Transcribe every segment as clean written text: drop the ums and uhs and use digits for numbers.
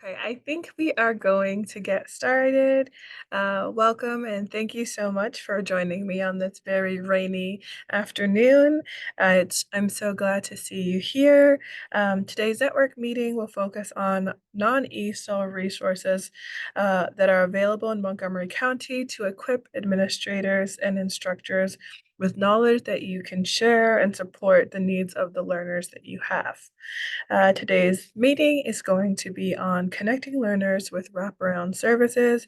Okay, I think we are going to get started. Welcome and thank you so much for joining me on this very rainy afternoon. I'm so glad to see you here. Today's network meeting will focus on non-ESOL resources that are available in Montgomery County to equip administrators and instructors with knowledge that you can share and support the needs of the learners that you have. Today's meeting is going to be on connecting learners with wraparound services.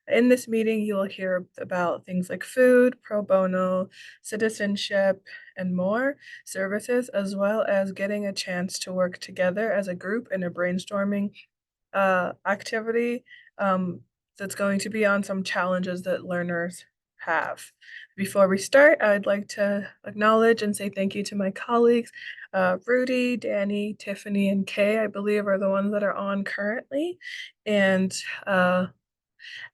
In this meeting, you will hear about things like food, pro bono, citizenship, and more services, as well as getting a chance to work together as a group in a brainstorming activity that's going to be on some challenges that learners have. Before we start, I'd like to acknowledge and say thank you to my colleagues. Rudy, Danny, Tiffany, and Kay, I believe, are the ones that are on currently. And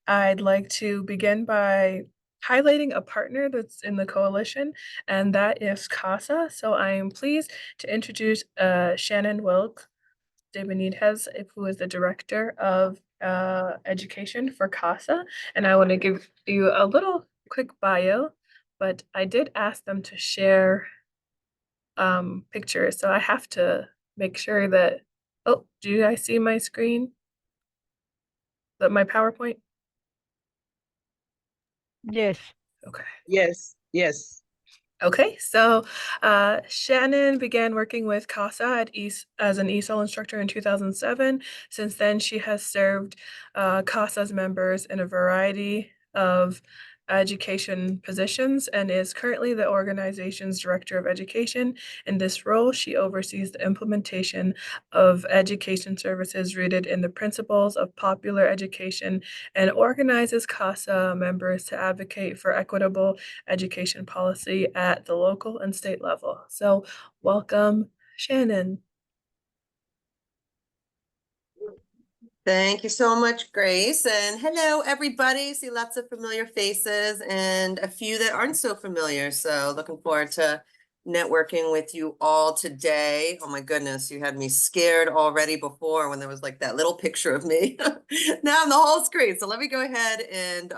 I'd like to begin by highlighting a partner that's in the coalition, and that is CASA. So I am pleased to introduce Shannon Wilk de Benitez, who is the director of education for CASA. And I want to give you a little quick bio, but I did ask them to share pictures. So I have to make sure that, oh, do you guys see my screen? That my PowerPoint? Yes. Okay. Yes. Okay, so Shannon began working with CASA at East as an ESOL instructor in 2007. Since then, she has served CASA's members in a variety of education positions and is currently the organization's director of education. In this role, she oversees the implementation of education services rooted in the principles of popular education and organizes CASA members to advocate for equitable education policy at the local and state level. So welcome, Shannon. Thank you so much, Grace. And hello, everybody. See lots of familiar faces and a few that aren't so familiar. So looking forward to networking with you all today. Oh my goodness, you had me scared already before when there was like that little picture of me. Now I'm the whole screen. So let me go ahead and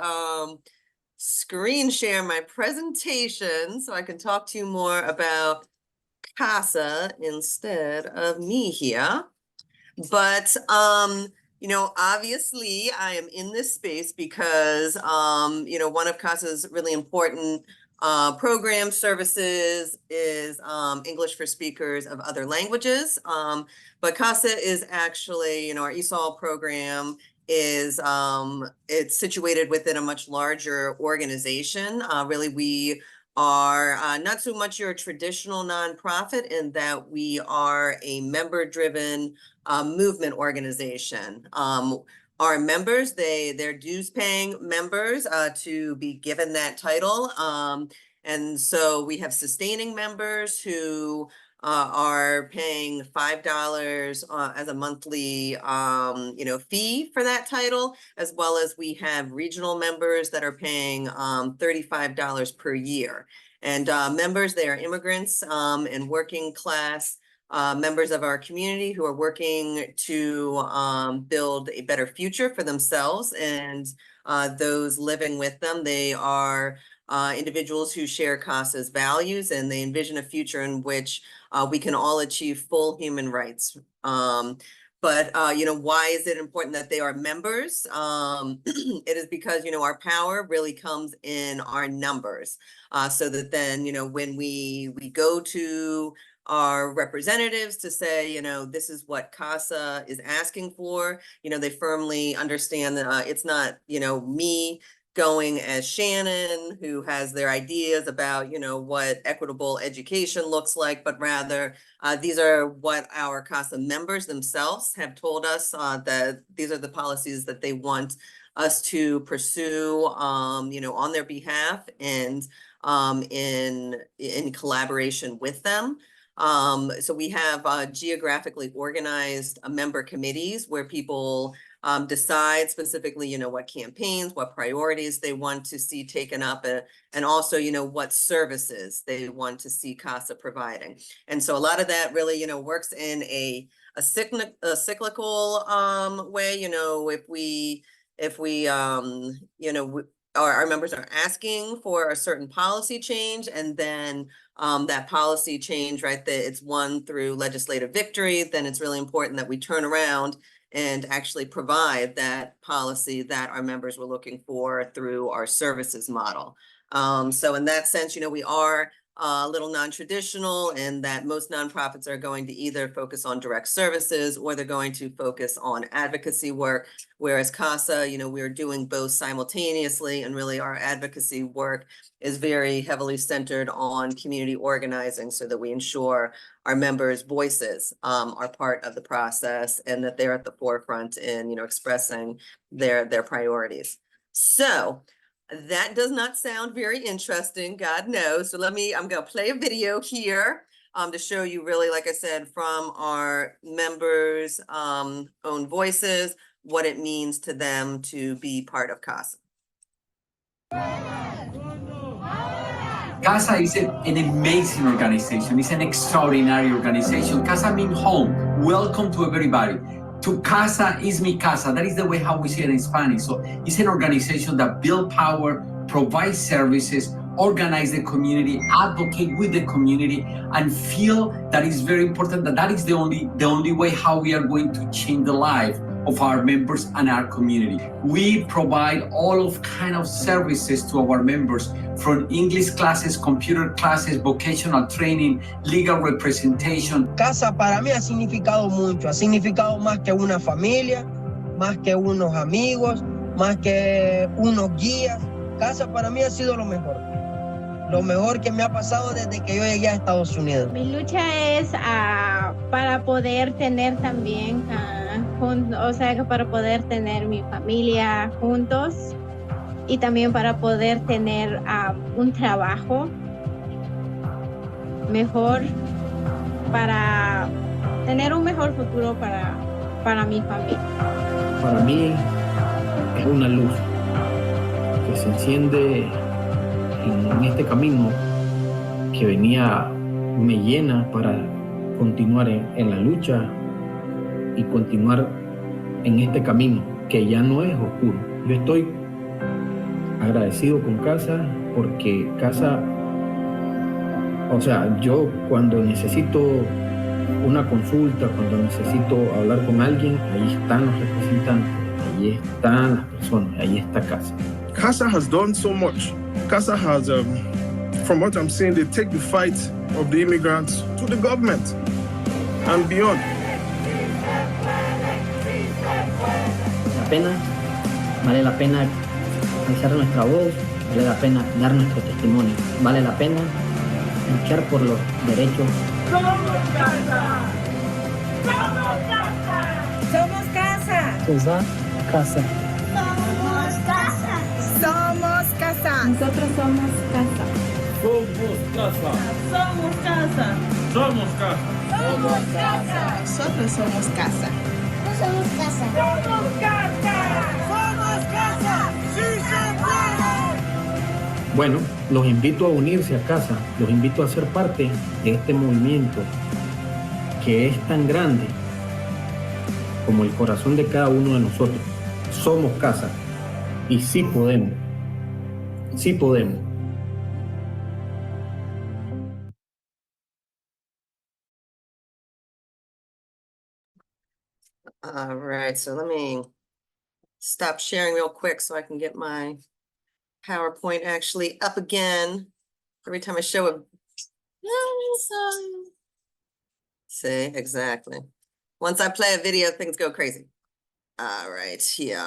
screen share my presentation so I can talk to you more about CASA instead of me here. But obviously I am in this space because one of CASA's really important program services is English for speakers of other languages. But CASA is actually, our ESOL program is it's situated within a much larger organization. Really, we are not so much your traditional nonprofit in that we are a member-driven movement organization. Our members, they're dues-paying members to be given that title. And so we have sustaining members who are paying $5 as a monthly fee for that title, as well as we have regional members that are paying $35 per year. And members, they are immigrants and working class members of our community who are working to build a better future for themselves and those living with them. They are individuals who share CASA's values, and they envision a future in which we can all achieve full human rights. But why is it important that they are members? It is because, our power really comes in our numbers. So that then, when we go to our representatives to say, this is what CASA is asking for, they firmly understand that it's not, me going as Shannon, who has their ideas about, what equitable education looks like, but rather these are what our CASA members themselves have told us that these are the policies that they want us to pursue, on their behalf and in collaboration with them. So we have geographically organized member committees where people decide specifically, you know, what campaigns, what priorities they want to see taken up, and also, you know, what services they want to see CASA providing. And so a lot of that really, you know, works in a cyclical way. You know, if we you know, our members are asking for a certain policy change, and then that policy change, right, that it's won through legislative victory, then it's really important that we turn around and actually provide that policy that our members were looking for through our services model. So in that sense, you know, we are a little non-traditional in that most nonprofits are going to either focus on direct services or they're going to focus on advocacy work, whereas CASA, you know, we're doing both simultaneously, and really our advocacy work is very heavily centered on community organizing so that we ensure our members' voices are part of the process and that they're at the forefront in, you know, expressing their priorities. So that does not sound very interesting, God knows. So I'm gonna play a video here to show you really, like I said, from our members' own voices, what it means to them to be part of CASA. CASA is an amazing organization. It's an extraordinary organization. CASA means home. Welcome to everybody. To Casa is mi casa. That is the way how we say it in Spanish. So it's an organization that builds power, provides services, organize the community, advocate with the community, and feel that it's very important that is the only way how we are going to change the life of our members and our community. We provide all of kind of services to our members, from English classes, computer classes, vocational training, legal representation. Casa para mí ha significado mucho, ha significado más que una familia, más que unos amigos, más que unos guías. Casa para mí ha sido lo mejor que me ha pasado desde que yo llegué a Estados Unidos. Mi lucha es para poder tener también, o sea, para poder tener mi familia juntos y también para poder tener un trabajo mejor, para tener un mejor futuro para mi familia. Para mí es una luz que se enciende en este camino que me llena para continuar en la lucha y continuar en este camino que ya no es oscuro. Yo estoy agradecido con CASA porque CASA, o sea, yo cuando necesito una consulta, cuando necesito hablar con alguien, ahí están los representantes, ahí están las personas, ahí está CASA. CASA has done so much. CASA has, from what I'm saying, they take the fight of the immigrants to the government and beyond. Vale la pena alzar nuestra voz, vale la pena dar nuestro testimonio, vale la pena luchar por los derechos. ¡Somos CASA! ¡Somos CASA! ¡Somos CASA! CASA. CASA. ¡Somos CASA! ¡Somos CASA! Nosotros somos CASA. Somos CASA. ¡Somos CASA! Somos CASA. ¡Somos CASA! Nosotros somos CASA. ¡Somos CASA! ¡Somos CASA! ¡Somos CASA! ¡Sí se puede! Bueno, los invito a unirse a CASA, los invito a ser parte de este movimiento que es tan grande como el corazón de cada uno de nosotros. Somos CASA y sí podemos, sí podemos. All right, so let me stop sharing real quick so I can get my PowerPoint actually up again. Every time I show a see, exactly. Once I play a video, things go crazy. All right, here.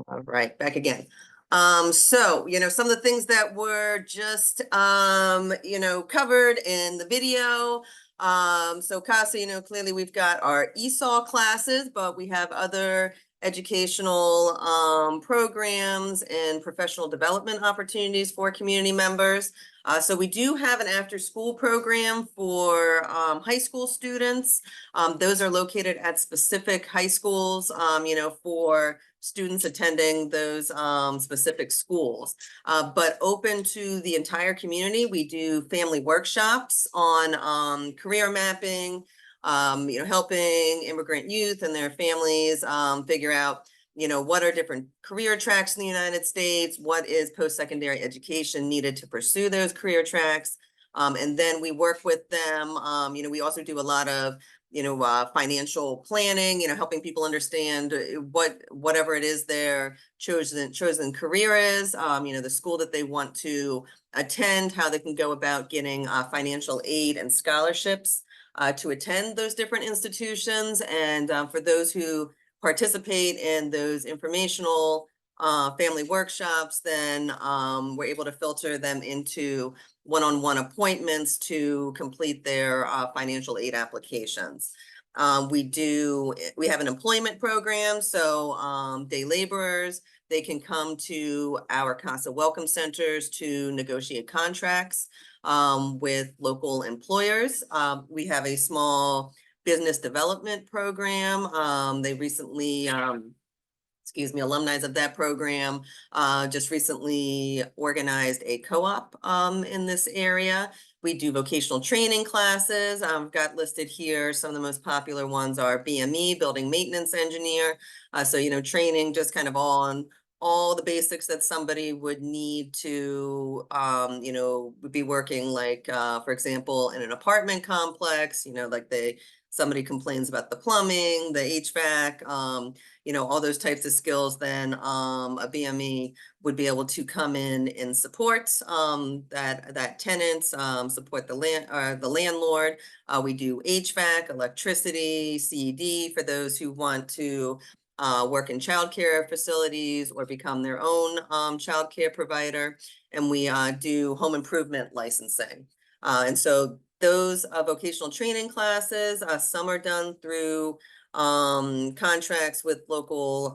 All right, back again. So, some of the things that were just, covered in the video. So CASA, clearly we've got our ESOL classes, but we have other educational programs and professional development opportunities for community members. So we do have an after-school program for high school students. Those are located at specific high schools, for students attending those specific schools. But open to the entire community. We do family workshops on career mapping, helping immigrant youth and their families figure out, what are different career tracks in the United States, what is post-secondary education needed to pursue those career tracks. And then we work with them. We also do a lot of, financial planning, helping people understand whatever it is their chosen career is, the school that they want to attend, how they can go about getting financial aid and scholarships to attend those different institutions. And for those who participate in those informational family workshops, then we're able to filter them into one-on-one appointments to complete their financial aid applications. We have an employment program, so day laborers, they can come to our CASA welcome centers to negotiate contracts with local employers. We have a small business development program. They recently, alumni of that program just recently organized a co-op in this area. We do vocational training classes. I've got listed here. Some of the most popular ones are BME, Building Maintenance Engineer. So, training just kind of on all the basics that somebody would need to, be working, like, for example, in an apartment complex, somebody complains about the plumbing, the HVAC, all those types of skills, then a BME would be able to come in and support that tenant, support the landlord. We do HVAC, electricity, CED for those who want to work in childcare facilities or become their own childcare provider. And we do home improvement licensing. And so those vocational training classes, some are done through contracts with local,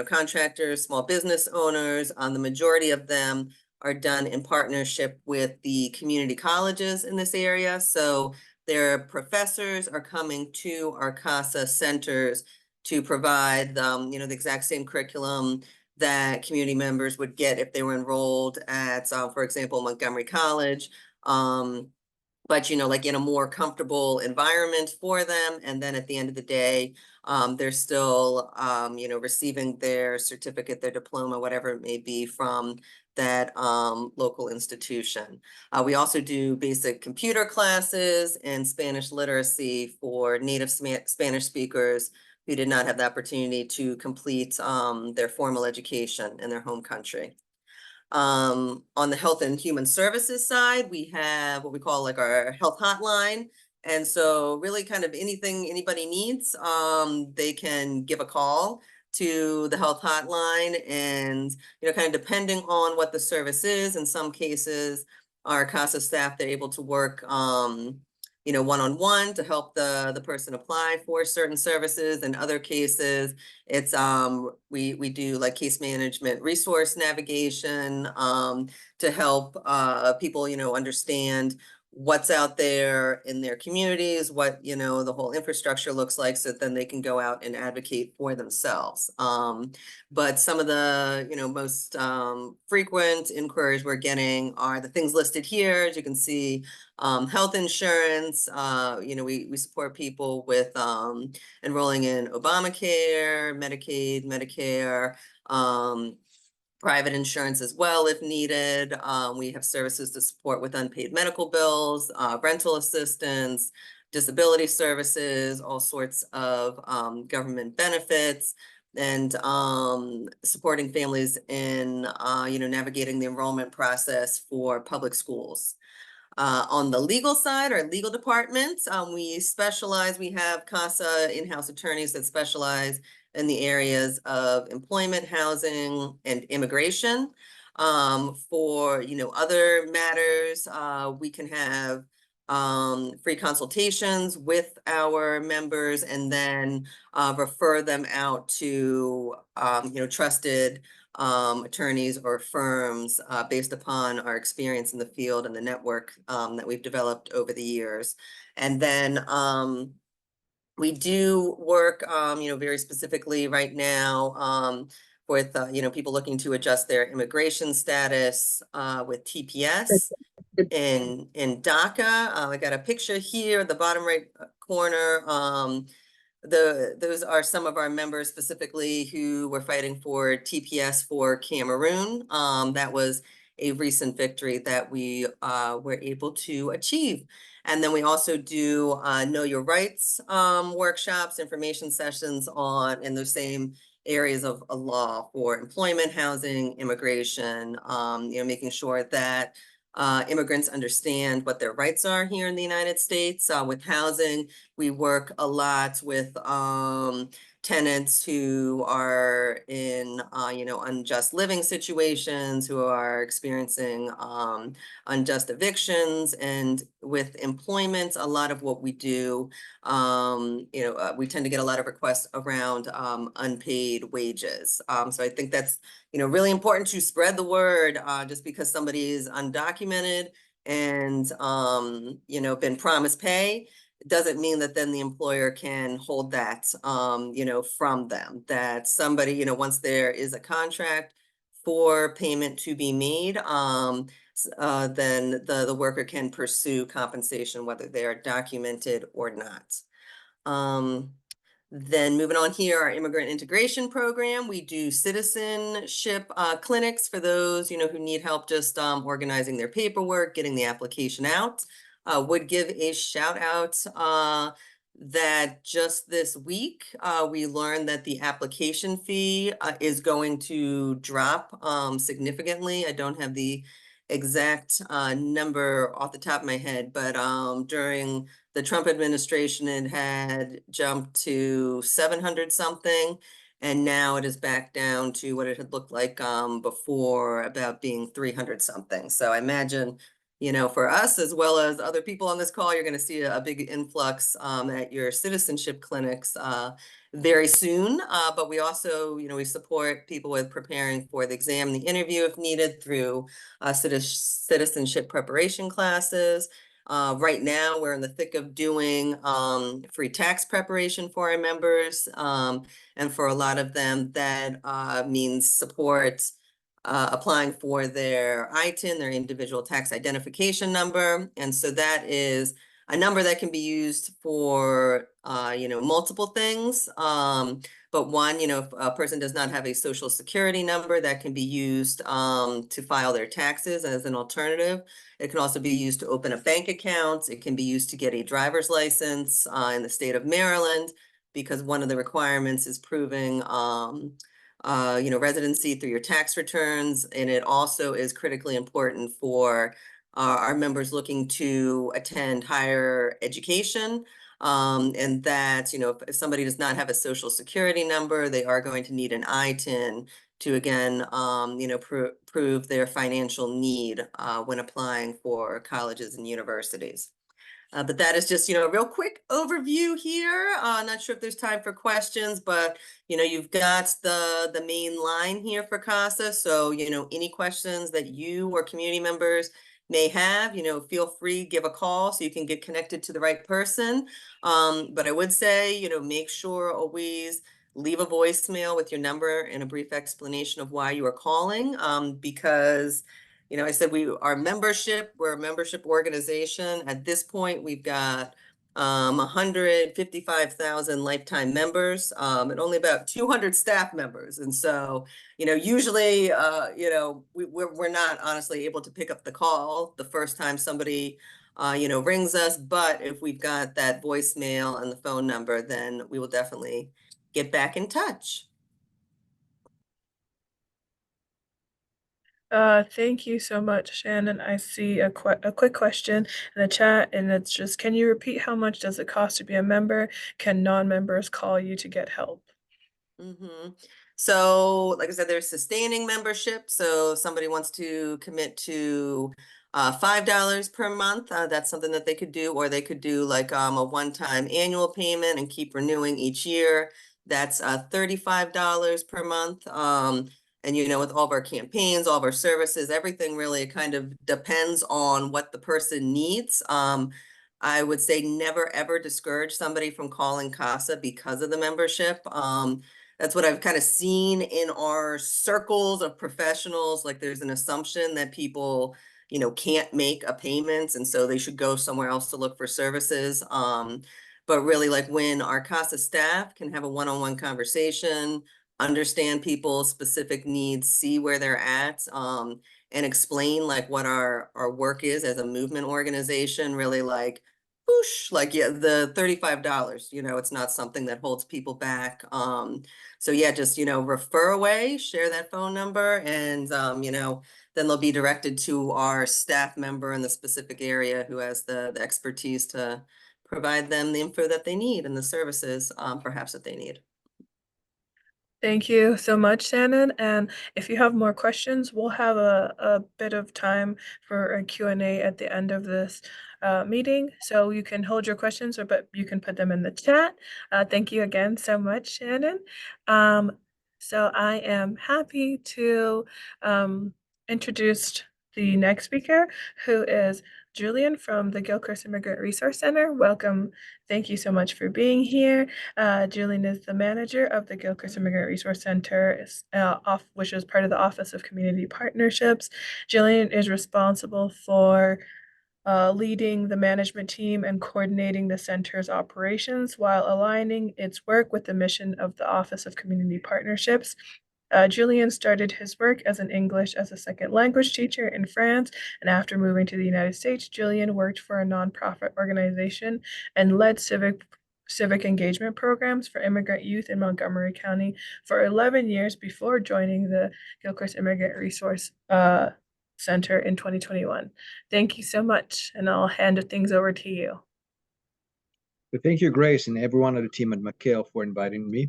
contractors, small business owners. The majority of them are done in partnership with the community colleges in this area. So their professors are coming to our CASA centers to provide, the exact same curriculum that community members would get if they were enrolled at, for example, Montgomery College. But, like in a more comfortable environment for them. And then at the end of the day, they're still, receiving their certificate, their diploma, whatever it may be from that local institution. We also do basic computer classes and Spanish literacy for native Spanish speakers who did not have the opportunity to complete their formal education in their home country. On the health and human services side, we have what we call like our health hotline. And so really kind of anything anybody needs, they can give a call to the health hotline, and, kind of depending on what the service is, in some cases, our CASA staff, they're able to work, one-on-one to help the person apply for certain services. In other cases, it's we do like case management, resource navigation to help people, understand what's out there in their communities, what, the whole infrastructure looks like, so then they can go out and advocate for themselves. But some of the, most frequent inquiries we're getting are the things listed here. As you can see, health insurance, we support people with enrolling in Obamacare, Medicaid, Medicare, private insurance as well if needed. We have services to support with unpaid medical bills, rental assistance, disability services, all sorts of government benefits, and supporting families in, navigating the enrollment process for public schools. On the legal side, our legal department, we have CASA in-house attorneys that specialize in the areas of employment, housing, and immigration. For, other matters, we can have free consultations with our members, and then refer them out to trusted attorneys or firms based upon our experience in the field and the network that we've developed over the years. And then we do work very specifically right now with people looking to adjust their immigration status with TPS in DACA. I got a picture here at the bottom right corner. Those are some of our members specifically who were fighting for TPS for Cameroon. That was a recent victory that we were able to achieve. And then we also do Know Your Rights workshops, information sessions in those same areas of law for employment, housing, immigration, making sure that immigrants understand what their rights are here in the United States. With housing, we work a lot with tenants who are in, unjust living situations, who are experiencing unjust evictions. And with employment, a lot of what we do, we tend to get a lot of requests around unpaid wages. So I think that's really important to spread the word. Just because somebody is undocumented and been promised pay doesn't mean that then the employer can hold that from them. That somebody, once there is a contract for payment to be made, then the worker can pursue compensation whether they are documented or not. Then moving on here, our immigrant integration program, we do citizenship clinics for those, who need help just organizing their paperwork, getting the application out. Would give a shout out that just this week, we learned that the application fee is going to drop significantly. I don't have the exact number off the top of my head, but during the Trump administration, it had jumped to 700 something, and now it is back down to what it had looked like before, about being 300 something. So I imagine, for us as well as other people on this call, you're going to see a big influx at your citizenship clinics very soon. But we also, we support people with preparing for the exam, the interview if needed, through citizenship preparation classes. Right now, we're in the thick of doing free tax preparation for our members. And for a lot of them, that means support applying for their ITIN, their individual tax identification number. And so that is a number that can be used for, multiple things. But one, if a person does not have a social security number, that can be used to file their taxes as an alternative. It can also be used to open a bank account. It can be used to get a driver's license in the state of Maryland, because one of the requirements is proving residency through your tax returns. And it also is critically important for our members looking to attend higher education. And that, if somebody does not have a social security number, they are going to need an ITIN to, again, prove their financial need when applying for colleges and universities. But that is just, a real quick overview here. Not sure if there's time for questions, but, you've got the main line here for CASA. So, any questions that you or community members may have, feel free, give a call so you can get connected to the right person. But I would say, make sure always leave a voicemail with your number and a brief explanation of why you are calling, because I said we're a membership organization. At this point, we've got 155,000 lifetime members and only about 200 staff members. And so, usually, we're not honestly able to pick up the call the first time somebody, rings us. But if we've got that voicemail and the phone number, then we will definitely get back in touch. Thank you so much, Shannon. I see a quick question in the chat, and it's just, can you repeat how much does it cost to be a member? Can non-members call you to get help? So, like I said, there's sustaining membership. So somebody wants to commit to $5 per month. That's something that they could do, or they could do like a one-time annual payment and keep renewing each year. That's $35 per month. And with all of our campaigns, all of our services, everything really kind of depends on what the person needs. I would say never ever discourage somebody from calling CASA because of the membership. That's what I've kind of seen in our circles of professionals. Like there's an assumption that people, can't make a payment, and so they should go somewhere else to look for services. But really, like when our CASA staff can have a one-on-one conversation, understand people's specific needs, see where they're at, and explain like what our work is as a movement organization, really like whoosh, like yeah, the $35, it's not something that holds people back. So yeah, just refer away, share that phone number, and then they'll be directed to our staff member in the specific area who has the expertise to provide them the info that they need and the services perhaps that they need. Thank you so much, Shannon. And if you have more questions, we'll have a bit of time for a Q&A at the end of this meeting. So you can hold your questions, but you can put them in the chat. Thank you again so much, Shannon. So I am happy to introduce the next speaker, who is Julian from the Gilchrist Immigrant Resource Center. Welcome. Thank you so much for being here. Julian is the manager of the Gilchrist Immigrant Resource Center, which is part of the Office of Community Partnerships. Julian is responsible for leading the management team and coordinating the center's operations while aligning its work with the mission of the Office of Community Partnerships. Julian started his work as an English as a second language teacher in France, and after moving to the United States, Julian worked for a nonprofit organization and led civic engagement programs for immigrant youth in Montgomery County for 11 years before joining the Gilchrist Immigrant Resource Center in 2021. Thank you so much, and I'll hand things over to you. Thank you, Grace, and everyone at the team at McHale for inviting me.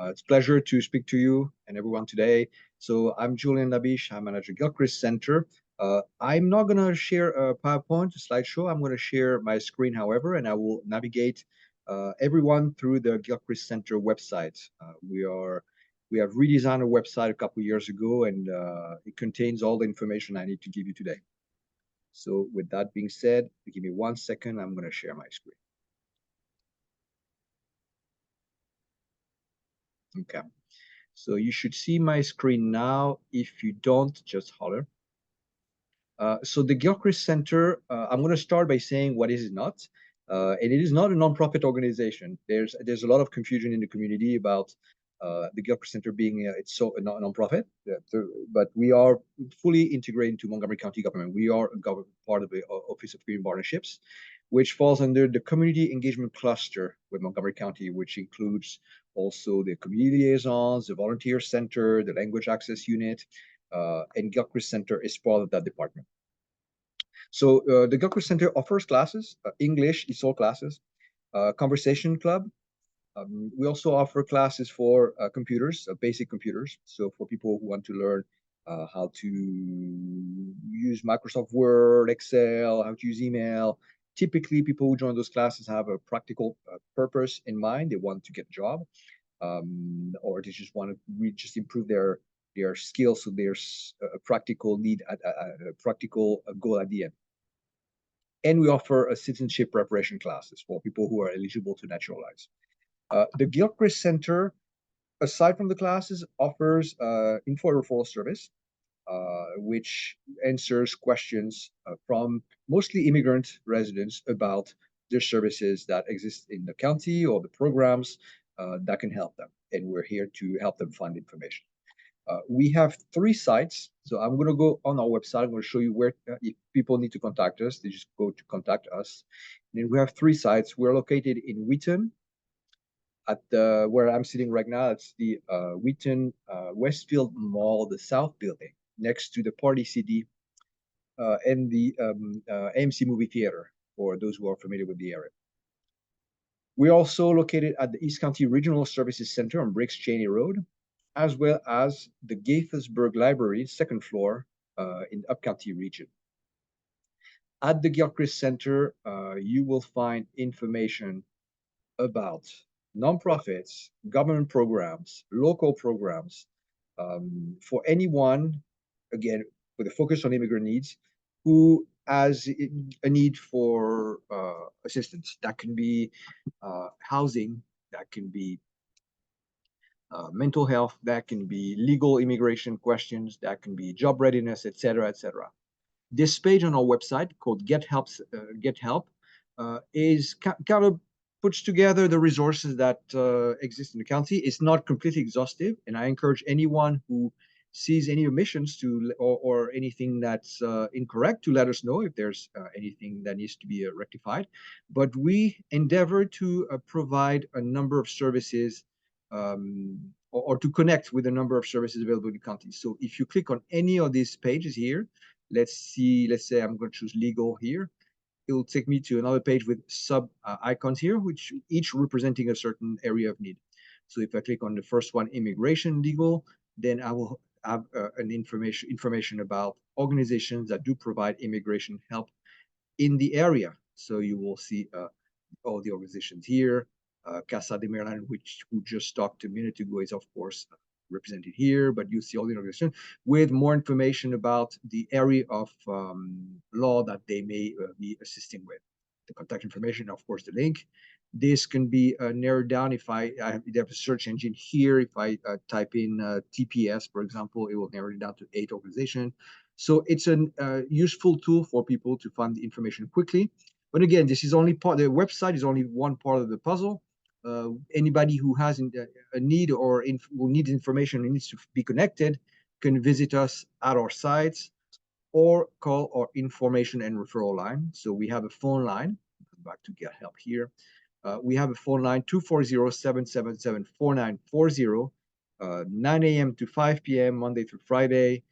It's a pleasure to speak to you and everyone today. So I'm Julian Labiche. I manage the Gilchrist Center. I'm not going to share a PowerPoint, a slideshow. I'm going to share my screen, however, and I will navigate everyone through the Gilchrist Center website. We have redesigned our website a couple of years ago, and it contains all the information I need to give you today. So with that being said, give me 1 second. I'm going to share my screen. Okay, so you should see my screen now. If you don't, just holler. So the Gilchrist Center, I'm going to start by saying what is it not. And it is not a nonprofit organization. There's a lot of confusion in the community about the Gilchrist Center being it's so a nonprofit, but we are fully integrated into Montgomery County government. We are a part of the Office of Community Partnerships, which falls under the Community Engagement Cluster with Montgomery County, which includes also the community liaisons, the volunteer center, the language access unit, and Gilchrist Center is part of that department. So the Gilchrist Center offers classes, English ESOL classes, conversation club. We also offer classes for computers, basic computers. So for people who want to learn how to use Microsoft Word, Excel, how to use email. Typically, people who join those classes have a practical purpose in mind. They want to get a job, or they just want to just improve their skills. So there's a practical need, a practical goal at the end. And we offer a citizenship preparation classes for people who are eligible to naturalize. The Gilchrist Center, aside from the classes, offers info referral service, which answers questions from mostly immigrant residents about their services that exist in the county or the programs that can help them. And we're here to help them find information. We have 3 sites. So I'm going to go on our website. I'm going to show you where if people need to contact us, they just go to contact us. And then we have 3 sites. We're located in Wheaton, at where I'm sitting right now. It's the Wheaton Westfield Mall, the South Building, next to the Party CD and the AMC movie theater, for those who are familiar with the area. We're also located at the East County Regional Services Center on Briggs Cheney Road, as well as the Gaithersburg Library, 2nd floor in the Up County region. At the Gilchrist Center, you will find information about nonprofits, government programs, local programs, for anyone, again, with a focus on immigrant needs, who has a need for assistance. That can be housing, that can be mental health, that can be legal immigration questions, that can be job readiness, etc., etc. This page on our website called Get Help is kind of puts together the resources that exist in the county. It's not completely exhaustive, and I encourage anyone who sees any omissions or anything that's incorrect to let us know if there's anything that needs to be rectified. But we endeavor to provide a number of services, or to connect with a number of services available in the county. So if you click on any of these pages here, let's say I'm going to choose legal here. It will take me to another page with sub icons here, which each representing a certain area of need. So if I click on the first one, immigration legal, then I will have an information about organizations that do provide immigration help in the area. So you will see all the organizations here. Casa de Maryland, which we just talked a minute ago, is of course represented here, but you see all the organizations with more information about the area of law that they may be assisting with. The contact information, of course, the link. This can be narrowed down if I have a search engine here. If I type in TPS, for example, it will narrow it down to 8 organizations. So it's a useful tool for people to find the information quickly. But again, this is only part. The website is only one part of the puzzle. Anybody who has a need or who needs information and needs to be connected can visit us at our sites or call our information and referral line. So we have a phone line. Back to Get Help here. We have a phone line 240-777-4940, 9 a.m. to 5 p.m. Monday through Friday.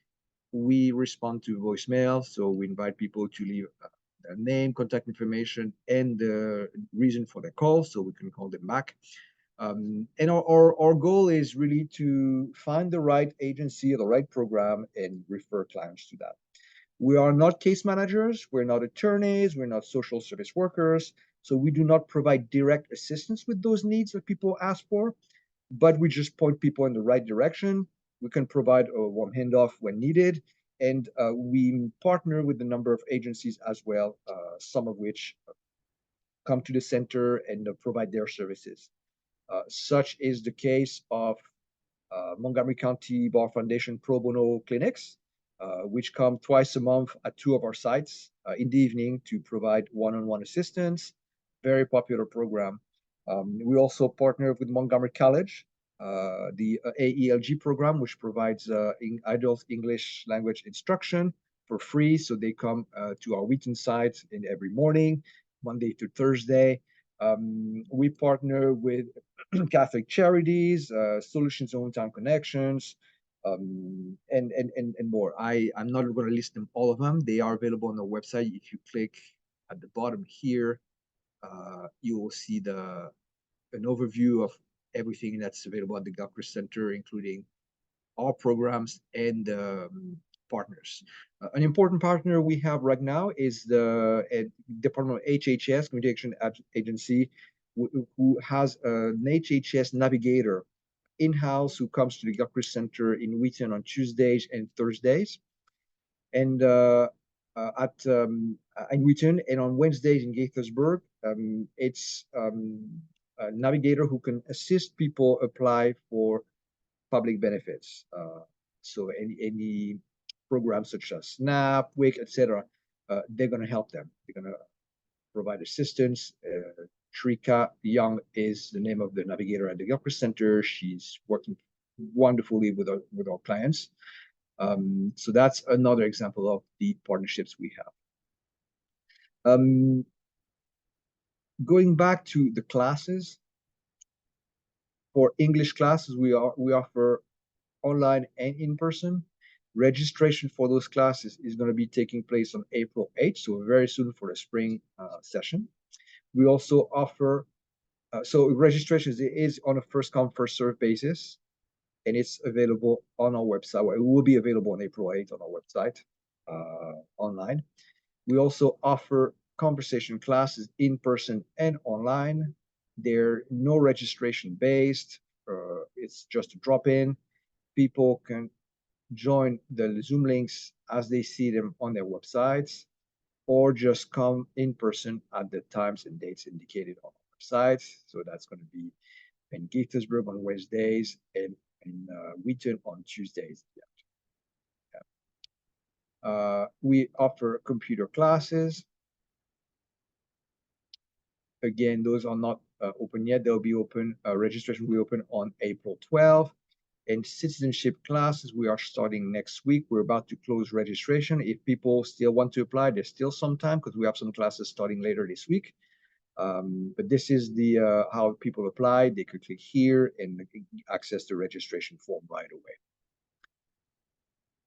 We respond to voicemail, so we invite people to leave their name, contact information, and the reason for their call, so we can call them back. And our goal is really to find the right agency, the right program, and refer clients to that. We are not case managers, we're not attorneys, we're not social service workers, so we do not provide direct assistance with those needs that people ask for, but we just point people in the right direction. We can provide a warm handoff when needed, and we partner with a number of agencies as well, some of which come to the center and provide their services. Such is the case of Montgomery County Bar Foundation Pro Bono Clinics, which come twice a month at 2 of our sites in the evening to provide one-on-one assistance. Very popular program. We also partner with Montgomery College, the AELG program, which provides adult English language instruction for free. So they come to our Wheaton site every morning, Monday to Thursday. We partner with Catholic Charities, Solutions Hometown Connections, and more. I'm not going to list them, all of them. They are available on the website. If you click at the bottom here, you will see an overview of everything that's available at the Gilchrist Center, including our programs and partners. An important partner we have right now is the Department of HHS, Communication Agency, who has an HHS navigator in-house who comes to the Gilchrist Center in Wheaton on Tuesdays and Thursdays, and in Wheaton, and on Wednesdays in Gaithersburg. It's a navigator who can assist people apply for public benefits. So any programs such as SNAP, WIC, etc., they're going to help them. They're going to provide assistance. Trika Young is the name of the navigator at the Gilchrist Center. She's working wonderfully with our clients. So that's another example of the partnerships we have. Going back to the classes, for English classes, we offer online and in person. Registration for those classes is going to be taking place on April 8th, so very soon for the spring session. We also offer, so registration is on a first come, first served basis, and it's available on our website. Well, it will be available on April 8th on our website online. We also offer conversation classes in person and online. They're no registration based. It's just a drop in. People can join the Zoom links as they see them on their websites, or just come in person at the times and dates indicated on our website. So that's going to be in Gaithersburg on Wednesdays and in Wheaton on Tuesdays. We offer computer classes. Again, those are not open yet. They'll be open, registration will be open on April 12th. And citizenship classes, we are starting next week. We're about to close registration. If people still want to apply, there's still some time because we have some classes starting later this week. But this is the how people apply. They could click here and access the registration form right away.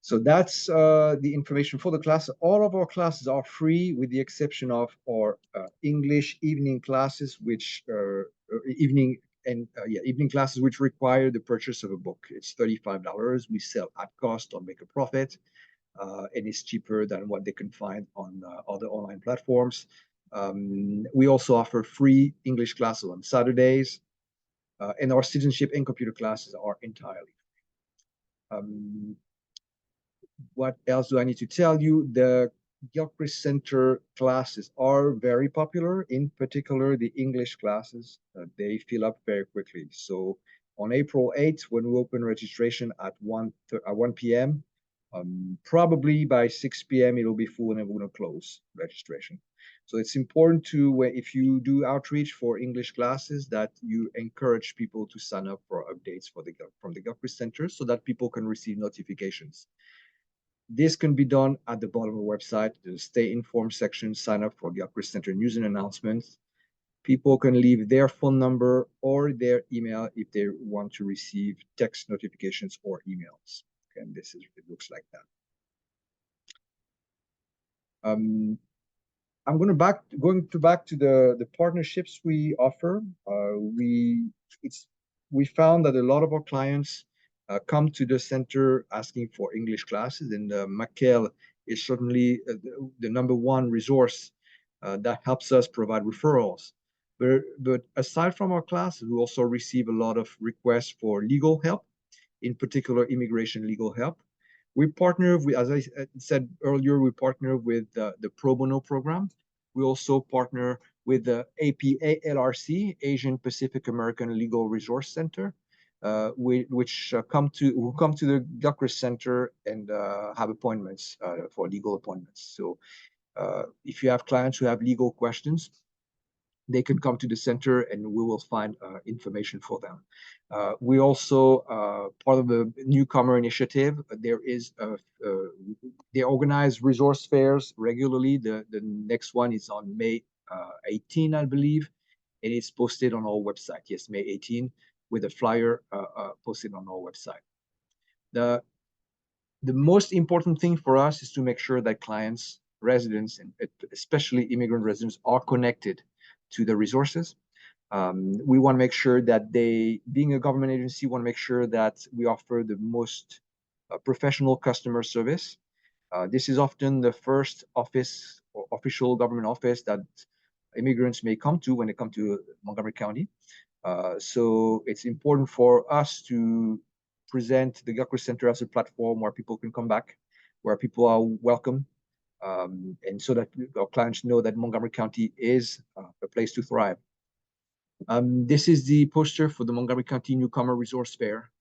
So that's the information for the class. All of our classes are free with the exception of our English evening classes, which evening classes which require the purchase of a book. It's $35. We sell at cost or make a profit, and it's cheaper than what they can find on other online platforms. We also offer free English classes on Saturdays, and our citizenship and computer classes are entirely free. What else do I need to tell you? The Gilchrist Center classes are very popular, in particular the English classes. They fill up very quickly. So on April 8th, when we open registration at 1 p.m., probably by 6 p.m. it'll be full and we're going to close registration. So it's important to, if you do outreach for English classes, that you encourage people to sign up for updates from the Gilchrist Center so that people can receive notifications. This can be done at the bottom of the website, the Stay Informed section, sign up for Gilchrist Center news and announcements. People can leave their phone number or their email if they want to receive text notifications or emails. And it looks like that. I'm going back to the partnerships we offer. We found that a lot of our clients come to the center asking for English classes, and Makel is certainly the number one resource that helps us provide referrals. But aside from our classes, we also receive a lot of requests for legal help, in particular immigration legal help. We partner with, as I said earlier, we partner with the Pro Bono program. We also partner with the APA-LRC, Asian Pacific American Legal Resource Center, which come to the Gilchrist Center and have appointments for legal appointments. So if you have clients who have legal questions, they can come to the center and we will find information for them. We also, part of the newcomer initiative, they organize resource fairs regularly. The next one is on May 18, I believe, and it's posted on our website. Yes, May 18, with a flyer posted on our website. The most important thing for us is to make sure that clients, residents, and especially immigrant residents, are connected to the resources. We want to make sure that being a government agency, want to make sure that we offer the most professional customer service. This is often the first office or official government office that immigrants may come to when they come to Montgomery County. So it's important for us to present the Gilchrist Center as a platform where people can come back, where people are welcome, and so that our clients know that Montgomery County is a place to thrive. This is the poster for the Montgomery County Newcomer Resource Fair,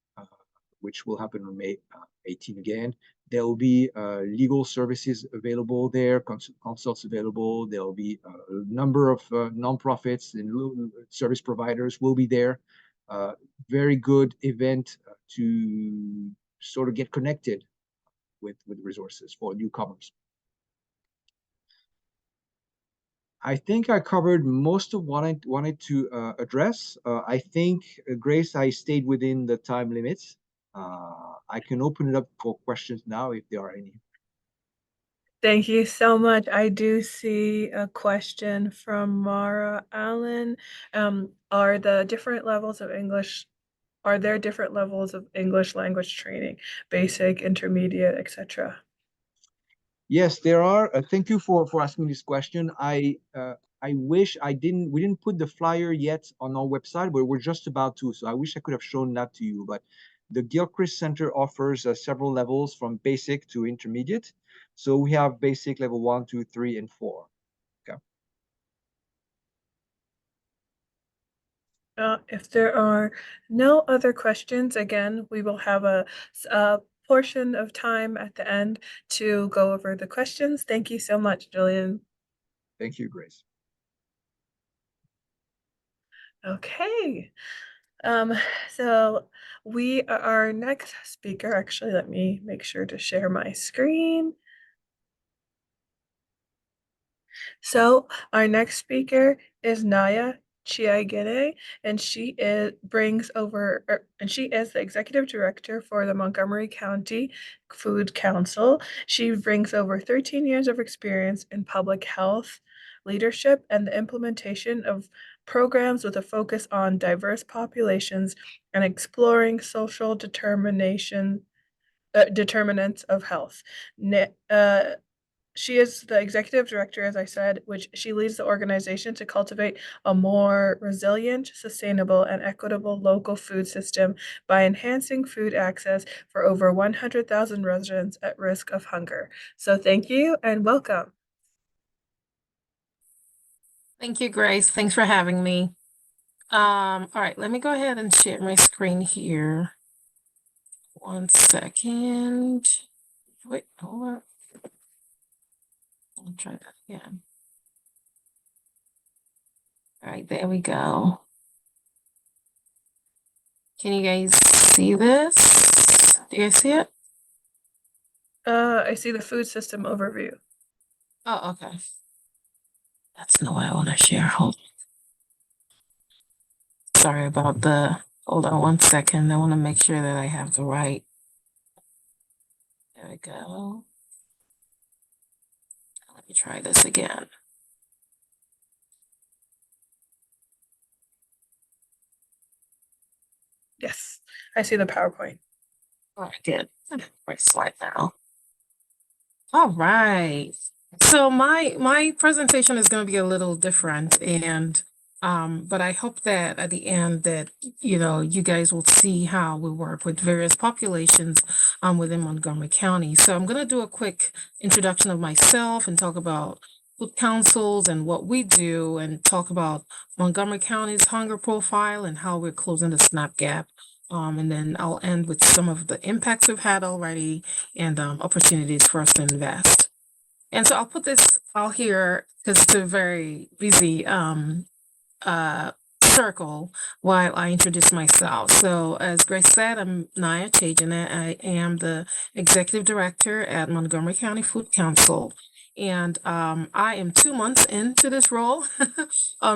which will happen on May 18 again. There will be legal services available there, consults available. There will be a number of nonprofits and service providers will be there. Very good event to sort of get connected with resources for newcomers. I think I covered most of what I wanted to address. I think, Grace, I stayed within the time limits. I can open it up for questions now if there are any. Thank you so much. I do see a question from Mara Allen. Are there different levels of English language training, basic, intermediate, etc.? Yes, there are. Thank you for asking this question. I wish we didn't put the flyer yet on our website, but we're just about to. So I wish I could have shown that to you. But the Gilchrist Center offers several levels from basic to intermediate. So we have basic level 1, 2, 3, and 4. Okay. If there are no other questions, again, we will have a portion of time at the end to go over the questions. Thank you so much, Julian. Thank you, Grace. Okay. Um, so our next speaker, actually, let me make sure to share my screen. So our next speaker is Naya Chiagere, and she is the executive director for the Montgomery County Food Council. She brings over 13 years of experience in public health leadership and the implementation of programs with a focus on diverse populations and exploring social determinants of health. She is the executive director, as I said, which she leads the organization to cultivate a more resilient, sustainable, and equitable local food system by enhancing food access for over 100,000 residents at risk of hunger. So thank you and welcome. Thank you, Grace. Thanks for having me. All right, let me go ahead and share my screen here. 1 second. Wait, hold on. I'll try that again. All right, there we go. Can you guys see this? Do you guys see it? I see the food system overview. Oh, okay. That's the way I want to share. Hold on. Sorry about hold on 1 second. I want to make sure that I have the right. There we go. Let me try this again. Yes, I see the PowerPoint. Oh, I did. Right slide now. All right. So my presentation is going to be a little different, and but I hope that at the end that you guys will see how we work with various populations within Montgomery County. So I'm going to do a quick introduction of myself and talk about food councils and what we do, and talk about Montgomery County's hunger profile and how we're closing the SNAP gap. And then I'll end with some of the impacts we've had already and opportunities for us to invest. And so I'll put this out here because it's a very busy circle while I introduce myself. So as Grace said, I'm Naya Chajana. I am the executive director at Montgomery County Food Council. And I am 2 months into this role.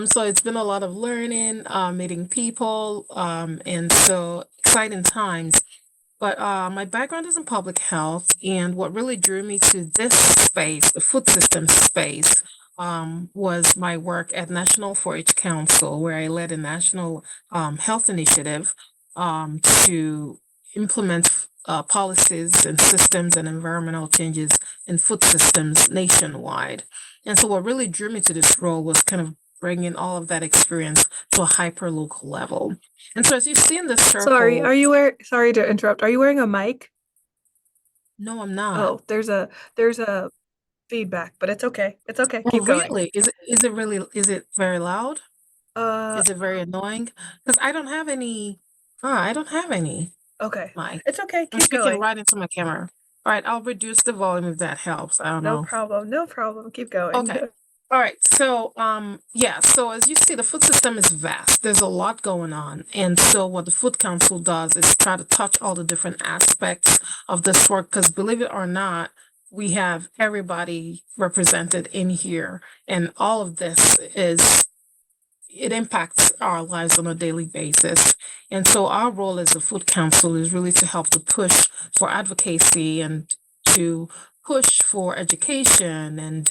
So it's been a lot of learning, meeting people, and so exciting times. But my background is in public health, and what really drew me to this space, the food system space, was my work at National 4-H Council, where I led a national health initiative to implement policies and systems and environmental changes in food systems nationwide. And so what really drew me to this role was kind of bringing all of that experience to a hyper local level. And so as you see in the circle. Sorry to interrupt. Are you wearing a mic? No, I'm not. Oh, there's a feedback, but it's okay. It's okay. Oh, Keep going. really? Is it very loud? Uh, Is it very annoying? Because I don't have any. I don't have any okay. mic. It's okay. I'm Keep speaking going. right into my camera. All right, I'll reduce the volume if that helps. I don't No know. problem. No problem. Keep going. Okay. All right. So, yeah. So as you see, the food system is vast. There's a lot going on, and so what the Food Council does is try to touch all the different aspects of this work. Because believe it or not, we have everybody represented in here, and all of this it impacts our lives on a daily basis. And so our role as a food council is really to help to push for advocacy and to push for education and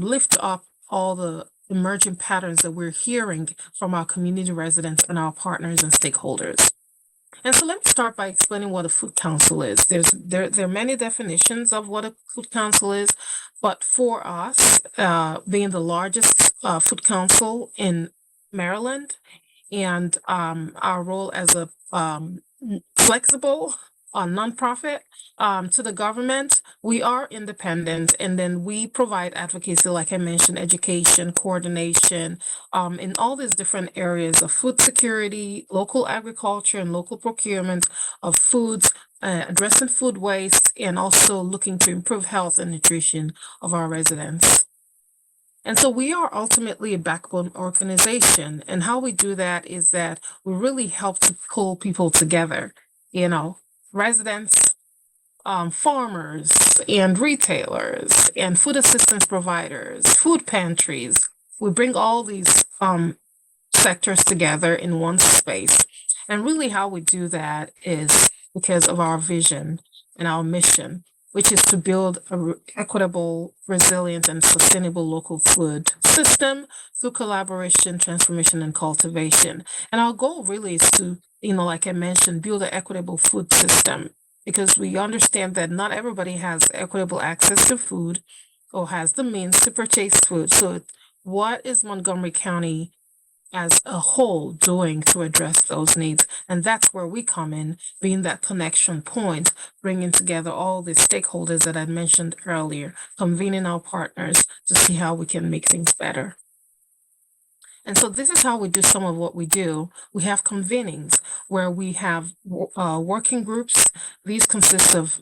lift up all the emerging patterns that we're hearing from our community residents and our partners and stakeholders. And so let me start by explaining what a food council is. There are many definitions of what a food council is, but for us, being the largest food council in Maryland, and our role as a flexible nonprofit to the government, we are independent, and then we provide advocacy, like I mentioned, education, coordination, in all these different areas of food security, local agriculture, and local procurement of foods, addressing food waste, and also looking to improve health and nutrition of our residents. And so we are ultimately a backbone organization. And how we do that is that we really help to pull people together, residents, farmers, and retailers, and food assistance providers, food pantries. We bring all these sectors together in one space. And really, how we do that is because of our vision and our mission, which is to build a equitable, resilient, and sustainable local food system through collaboration, transformation, and cultivation. And our goal really is to, like I mentioned, build an equitable food system, because we understand that not everybody has equitable access to food or has the means to purchase food. So what is Montgomery County as a whole doing to address those needs? And that's where we come in, being that connection point, bringing together all the stakeholders that I mentioned earlier, convening our partners to see how we can make things better. And so this is how we do some of what we do. We have convenings where we have working groups. These consist of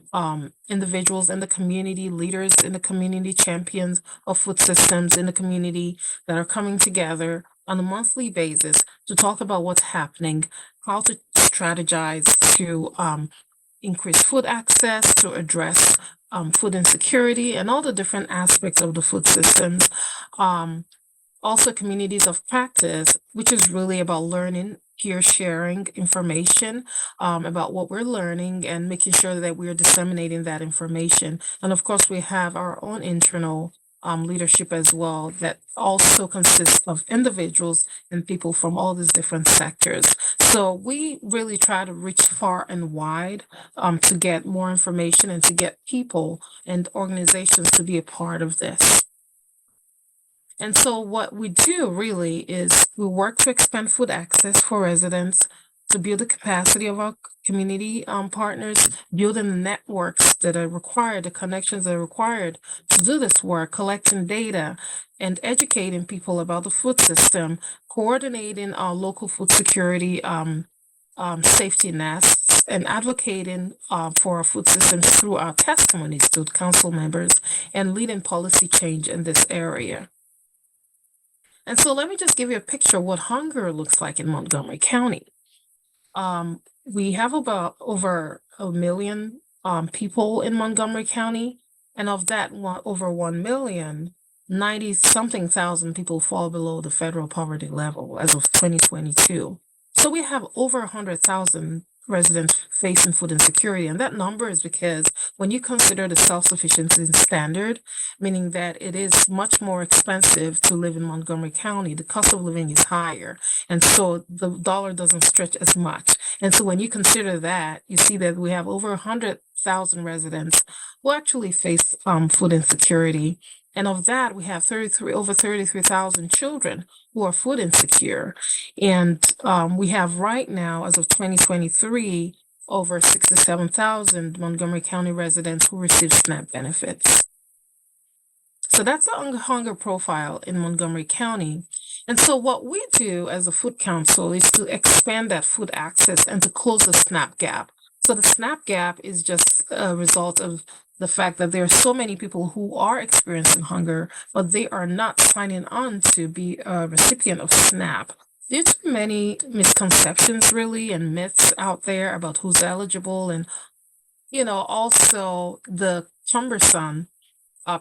individuals in the community, leaders in the community, champions of food systems in the community that are coming together on a monthly basis to talk about what's happening, how to strategize to increase food access, to address food insecurity, and all the different aspects of the food systems. Also, communities of practice, which is really about learning, peer sharing information about what we're learning and making sure that we're disseminating that information. And of course, we have our own internal leadership as well, that also consists of individuals and people from all these different sectors. So we really try to reach far and wide to get more information and to get people and organizations to be a part of this. And so what we do really is we work to expand food access for residents, to build the capacity of our community partners, building the networks that are required, the connections that are required to do this work, collecting data and educating people about the food system, coordinating our local food security safety nets, and advocating for our food systems through our testimonies to council members, and leading policy change in this area. And so let me just give you a picture of what hunger looks like in Montgomery County. We have about over 1 million people in Montgomery County, and of that, over 1 million, 90 something thousand people fall below the federal poverty level as of 2022. So we have over 100,000 residents facing food insecurity. And that number is because when you consider the self-sufficiency standard, meaning that it is much more expensive to live in Montgomery County, the cost of living is higher. And so the dollar doesn't stretch as much. And so when you consider that, you see that we have over 100,000 residents who actually face food insecurity. And of that, we have over 33,000 children who are food insecure. And we have right now, as of 2023, over 67,000 Montgomery County residents who receive SNAP benefits. So that's the hunger profile in Montgomery County. And so what we do as a food council is to expand that food access and to close the SNAP gap. So the SNAP gap is just a result of the fact that there are so many people who are experiencing hunger, but they are not signing on to be a recipient of SNAP. Due to many misconceptions, really, and myths out there about who's eligible, and, also the cumbersome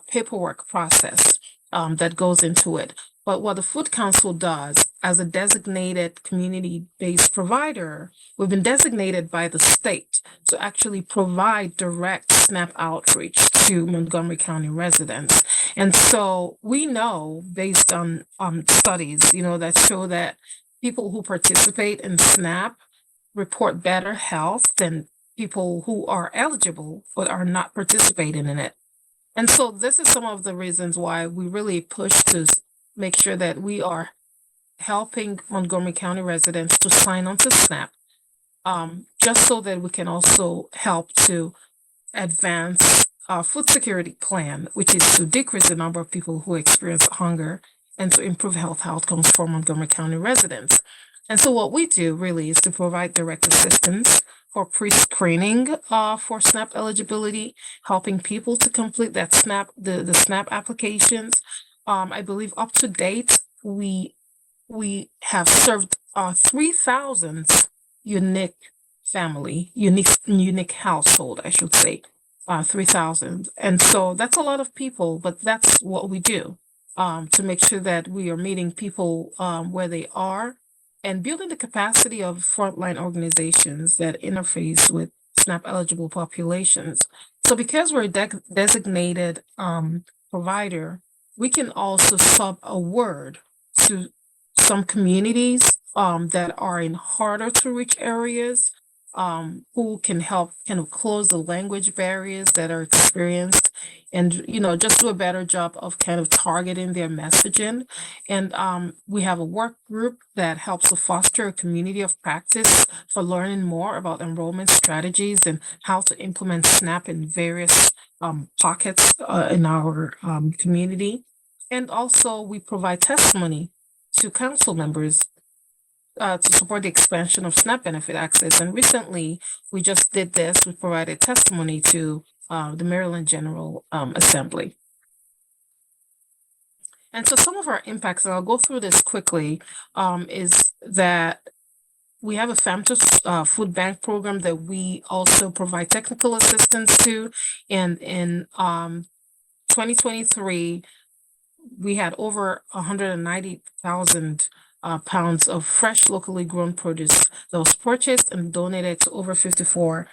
paperwork process that goes into it. But what the Food Council does as a designated community-based provider, we've been designated by the state to actually provide direct SNAP outreach to Montgomery County residents. And so we know, based on studies, that show that people who participate in SNAP report better health than people who are eligible but are not participating in it. And so this is some of the reasons why we really push to make sure that we are helping Montgomery County residents to sign on to SNAP, just so that we can also help to advance our food security plan, which is to decrease the number of people who experience hunger and to improve health outcomes for Montgomery County residents. And so what we do really is to provide direct assistance for pre-screening for SNAP eligibility, helping people to complete that the SNAP applications. I believe up to date, we have served 3,000 unique unique household, I should say, 3,000. And so that's a lot of people, but that's what we do to make sure that we are meeting people where they are and building the capacity of frontline organizations that interface with SNAP eligible populations. So because we're a designated provider, we can also sub a word to some communities that are in harder to reach areas, who can help kind of close the language barriers that are experienced, and just do a better job of kind of targeting their messaging. And we have a work group that helps to foster a community of practice for learning more about enrollment strategies and how to implement SNAP in various pockets in our community. And also we provide testimony to council members to support the expansion of SNAP benefit access. And recently, we just did this. We provided testimony to the Maryland General Assembly. And so some of our impacts, and I'll go through this quickly, is that we have a FAMTA food bank program that we also provide technical assistance to. And in 2023, we had over 190,000 pounds of fresh, locally grown produce that was purchased and donated to over 54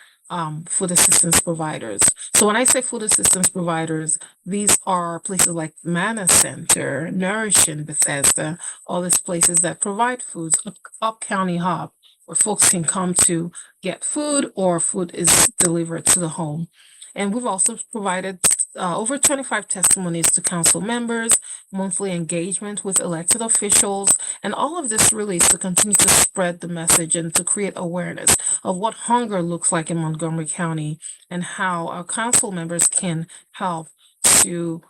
food assistance providers. So when I say food assistance providers, these are places like Manna Center, Nourish in Bethesda, all these places that provide foods, Up County Hub, where folks can come to get food or food is delivered to the home. And we've also provided over 25 testimonies to council members, monthly engagement with elected officials, and all of this really is to continue to spread the message and to create awareness of what hunger looks like in Montgomery County and how our council members can help to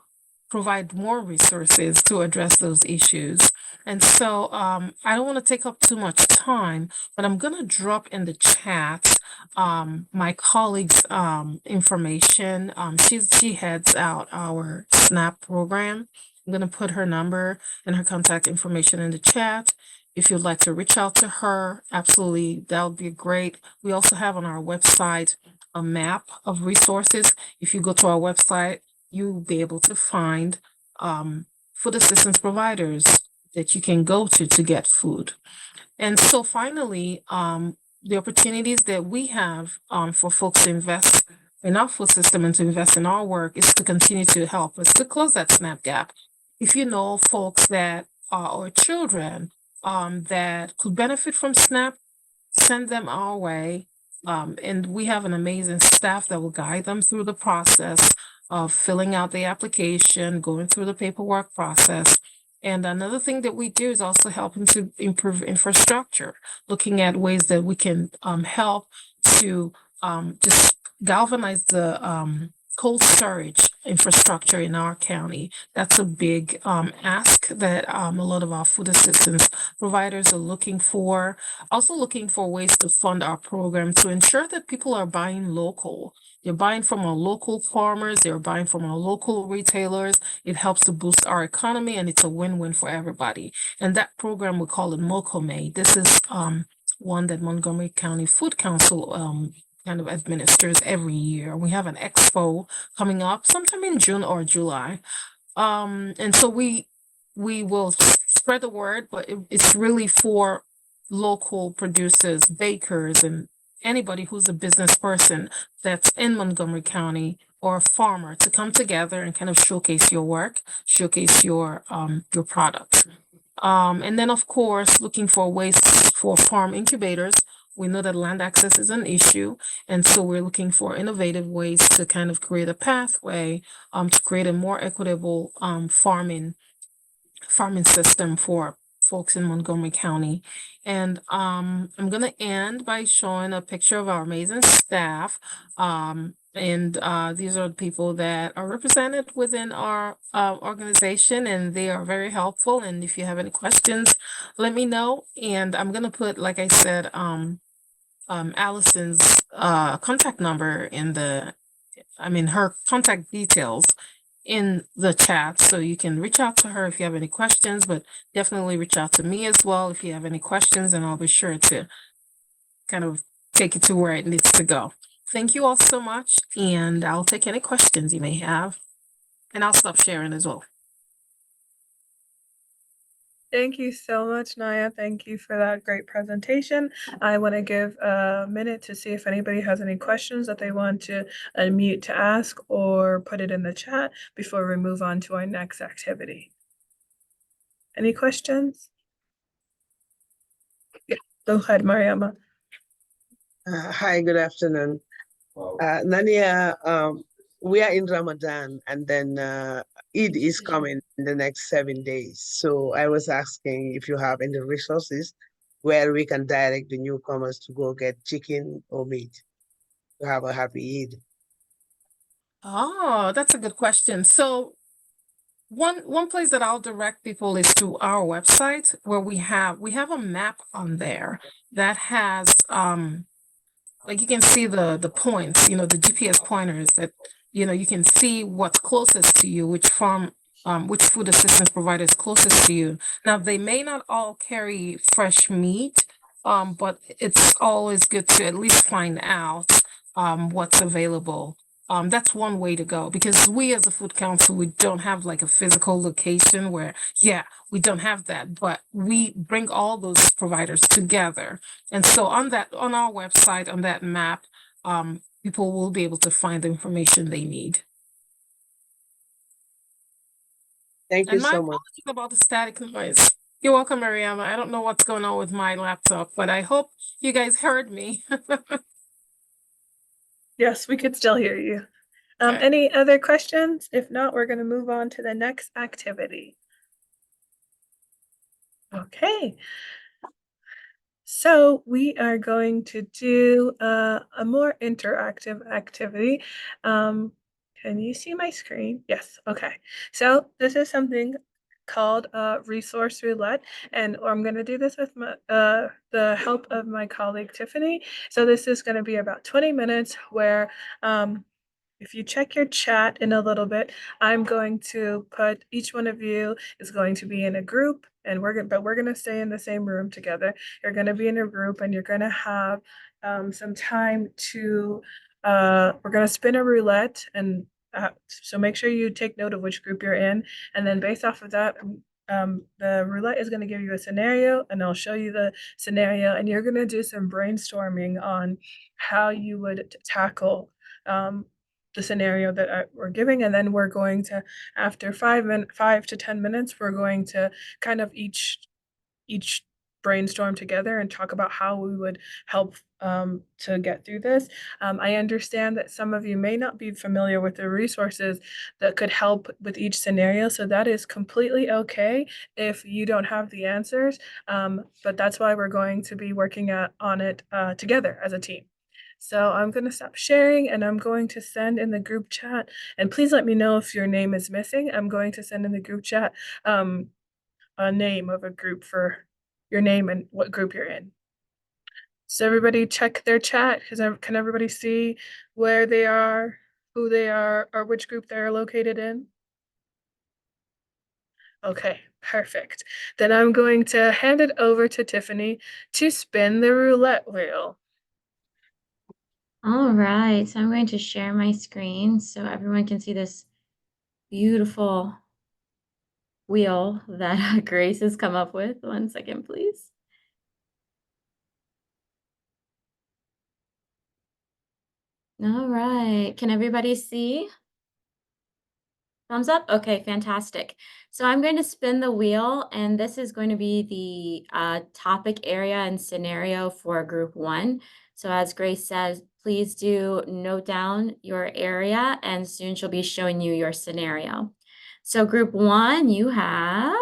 provide more resources to address those issues. And so I don't want to take up too much time, but I'm going to drop in the chat my colleague's information. She heads out our SNAP program. I'm going to put her number and her contact information in the chat. If you'd like to reach out to her, absolutely, that would be great. We also have on our website a map of resources. If you go to our website, you'll be able to find food assistance providers that you can go to get food. And so finally, the opportunities that we have for folks to invest in our food system and to invest in our work is to continue to help us to close that SNAP gap. If you know folks that or children that could benefit from SNAP, send them our way. And we have an amazing staff that will guide them through the process of filling out the application, going through the paperwork process. And another thing that we do is also helping to improve infrastructure, looking at ways that we can help to just galvanize the cold storage infrastructure in our county. That's a big ask that a lot of our food assistance providers are looking for. Also looking for ways to fund our program to ensure that people are buying local. They're buying from our local farmers, they're buying from our local retailers. It helps to boost our economy and it's a win-win for everybody. And that program, we call it Mokome. This is one that Montgomery County Food Council kind of administers every year. We have an expo coming up sometime in June or July. And so we will spread the word, but it's really for local producers, bakers, and anybody who's a business person that's in Montgomery County or a farmer to come together and kind of showcase your work, showcase your product. And then of course, looking for ways for farm incubators We know that land access is an issue, and so we're looking for innovative ways to kind of create a pathway to create a more equitable farming system for folks in Montgomery County. And I'm going to end by showing a picture of our amazing staff. And these are the people that are represented within our organization, and they are very helpful. And if you have any questions, let me know. And I'm going to put, like I said, Allison's contact number in her contact details in the chat, so you can reach out to her if you have any questions, but definitely reach out to me as well if you have any questions, and I'll be sure to kind of take it to where it needs to go. Thank you all so much, and I'll take any questions you may have, and I'll stop sharing as well. Thank you so much, Naya. Thank you for that great presentation. I want to give a minute to see if anybody has any questions that they want to unmute to ask or put it in the chat before we move on to our next activity. Any questions? Yeah, go ahead, Mariama. Hi, good afternoon. Nania, we are in Ramadan, and then Eid is coming in the next 7 days. So I was asking if you have any resources where we can direct the newcomers to go get chicken or meat to have a happy Eid. Oh, that's a good question. So one place that I'll direct people is to our website, where we have a map on there that has like you can see the points, the GPS pointers that you can see what's closest to you, which food assistance provider is closest to you. Now they may not all carry fresh meat, but it's always good to at least find out what's available. That's one way to go, because we as a food council, we don't have like a physical location where, we don't have that, but we bring all those providers together. And so on our website, on that map, people will be able to find the information they need. Thank you And my so much. apologies about the static noise. You're welcome, Mariama. I don't know what's going on with my laptop, but I hope you guys heard me. Yes, we could still hear you. Okay. Any other questions? If not, we're going to move on to the next activity. Okay. So we are going to do a more interactive activity. Can you see my screen? Yes. Okay. So this is something called resource roulette, and I'm going to do this with the help of my colleague Tiffany. So this is going to be about 20 minutes where if you check your chat in a little bit, I'm going to put each one of you is going to be in a group, and we're going to stay in the same room together. You're going to be in a group, and you're going to have some time to. We're going to spin a roulette, and so make sure you take note of which group you're in, and then based off of that. The roulette is going to give you a scenario, and I'll show you the scenario, and you're going to do some brainstorming on how you would tackle the scenario that we're giving, and then we're going to, after 5 to 10 minutes, we're going to kind of each brainstorm together and talk about how we would help to get through this. I understand that some of you may not be familiar with the resources that could help with each scenario, so that is completely okay if you don't have the answers, but that's why we're going to be working on it together as a team. So I'm going to stop sharing, and I'm going to send in the group chat, and please let me know if your name is missing. I'm going to send in the group chat a name of a group for your name and what group you're in. So everybody check their chat. Can everybody see where they are, who they are, or which group they're located in? Okay, perfect. Then I'm going to hand it over to Tiffany to spin the roulette wheel. All right, so I'm going to share my screen so everyone can see this beautiful wheel that Grace has come up with. 1 second, please. All right, can everybody see? Thumbs up? Okay, fantastic. So I'm going to spin the wheel, and this is going to be the topic area and scenario for group one. So as Grace says, please do note down your area, and soon she'll be showing you your scenario. So group one, you have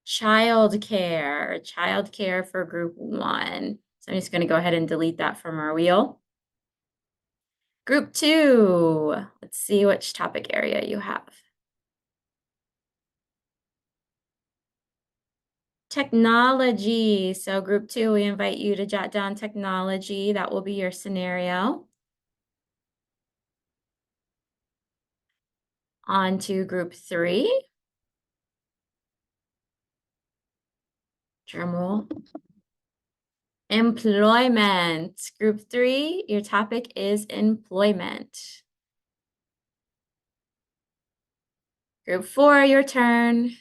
childcare for group one. So I'm just going to go ahead and delete that from our wheel. Group two, let's see which topic area you have. Technology. So group two, we invite you to jot down technology. That will be your scenario. On to group three. Drum roll. Employment. Group three, your topic is employment. Group four, your turn.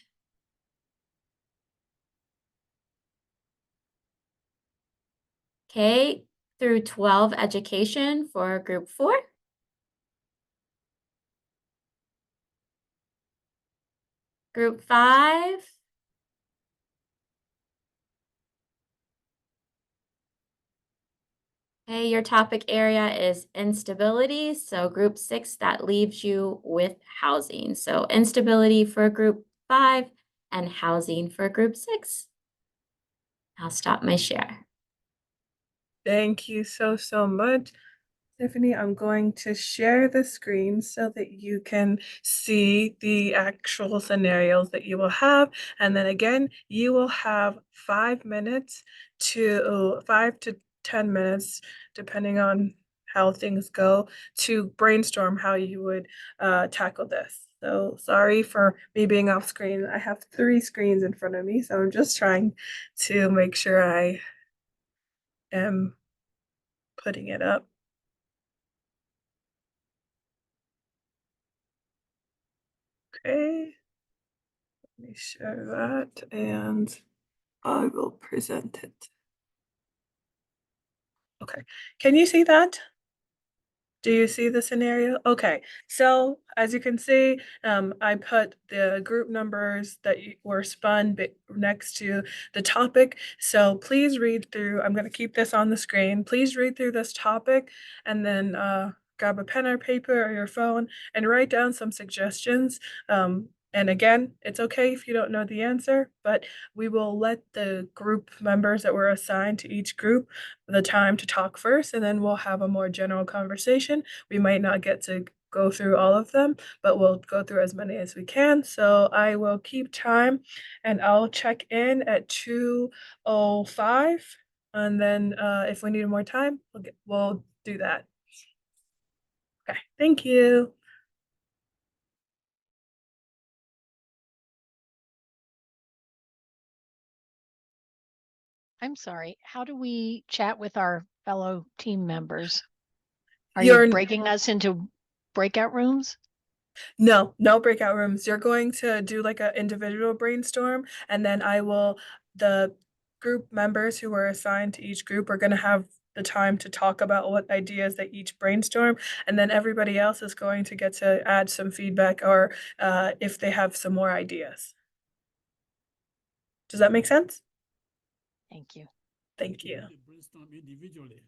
K through 12 education for group four. Group five. Okay, your topic area is instability. So group six, that leaves you with housing. So instability for group five and housing for group six. I'll stop my share. Thank you so, so much. Tiffany, I'm going to share the screen so that you can see the actual scenarios that you will have. And then again, you will have 5 minutes to 5 to 10 minutes, depending on how things go, to brainstorm how you would tackle this. So sorry for me being off screen. I have 3 screens in front of me, so I'm just trying to make sure I am putting it up. Okay. Let me share that and I will present it. Okay, can you see that? Do you see the scenario? Okay, so as you can see, I put the group numbers that were spun next to the topic. So please read through. I'm going to keep this on the screen. Please read through this topic and then grab a pen or paper or your phone and write down some suggestions. And again, it's okay if you don't know the answer, but we will let the group members that were assigned to each group the time to talk first, and then we'll have a more general conversation. We might not get to go through all of them, but we'll go through as many as we can. So I will keep time and I'll check in at 2:05. And then if we need more time, we'll do that. Okay, thank you. I'm sorry, how do we chat with our fellow team members? Are You're you breaking us into breakout rooms? No, no breakout rooms. You're going to do like an individual brainstorm, and then the group members who were assigned to each group are going to have the time to talk about what ideas they each brainstorm, and then everybody else is going to get to add some feedback or if they have some more ideas. Does that make sense? Thank you. Thank you. Brainstorm individually.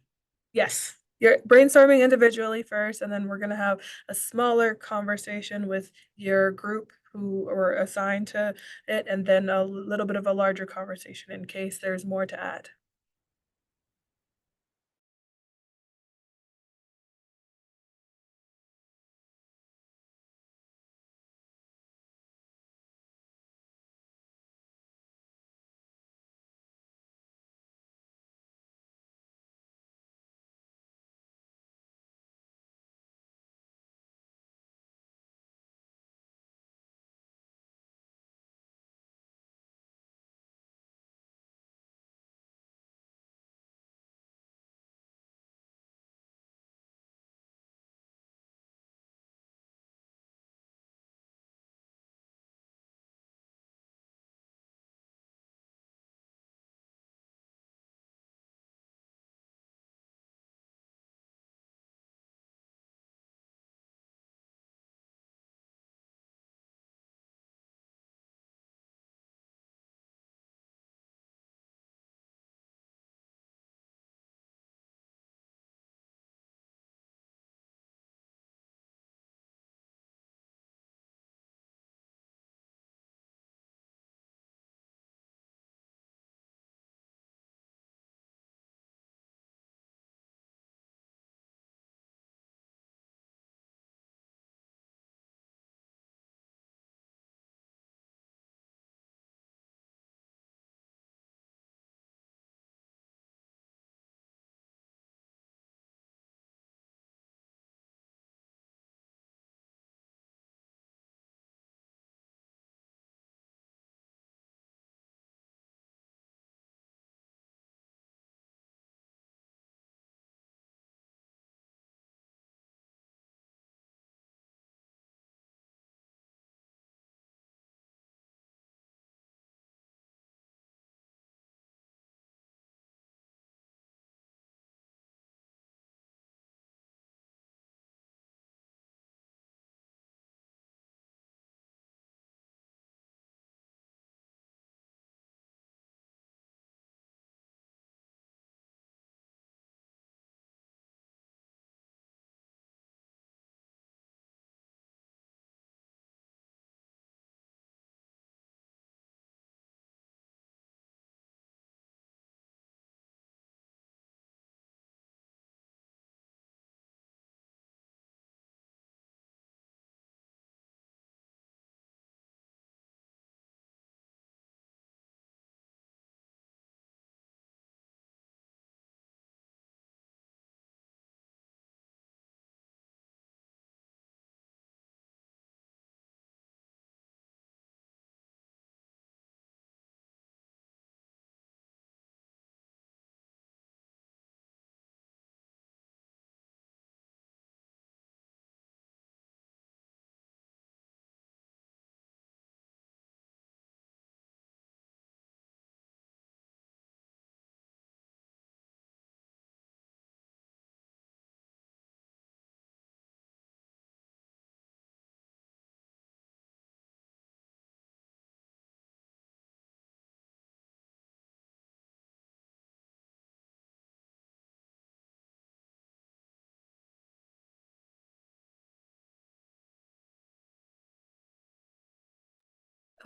Yes, you're brainstorming individually first, and then we're going to have a smaller conversation with your group who were assigned to it, and then a little bit of a larger conversation in case there's more to add.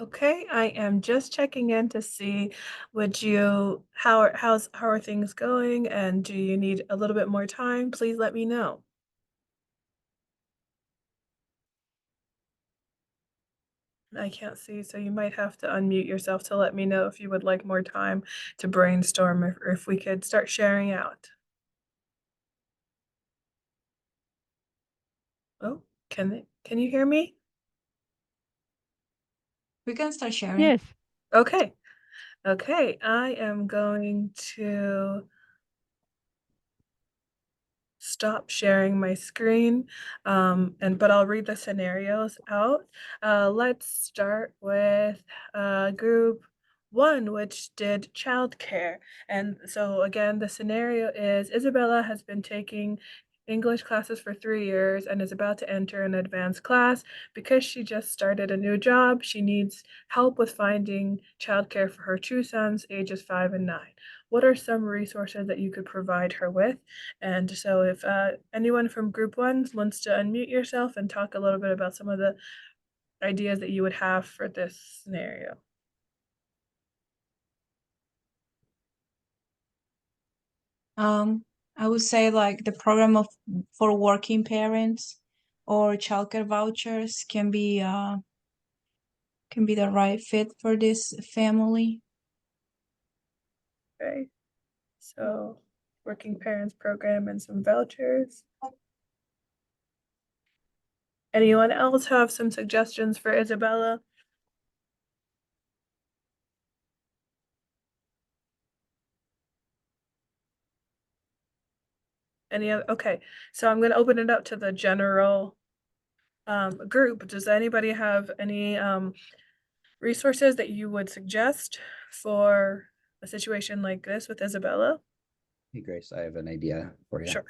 Okay, I am just checking in to see how are things going, and do you need a little bit more time? Please let me know. I can't see, so you might have to unmute yourself to let me know if you would like more time to brainstorm or if we could start sharing out. Oh, can you hear me? We can start sharing. Yes. Okay. Okay, I am going to stop sharing my screen, but I'll read the scenarios out. Let's start with group one, which did childcare. And so again, the scenario is Isabella has been taking English classes for 3 years and is about to enter an advanced class. Because she just started a new job, she needs help with finding childcare for her two sons, ages 5 and 9. What are some resources that you could provide her with? And so if anyone from group one wants to unmute yourself and talk a little bit about some of the ideas that you would have for this scenario. I would say like the program for working parents or childcare vouchers can be the right fit for this family. Okay, so working parents program and some vouchers. Anyone else have some suggestions for Isabella? Any other? Okay, so I'm going to open it up to the general group. Does anybody have any resources that you would suggest for a situation like this with Isabella? Hey, Grace, I have an idea for you. Sure.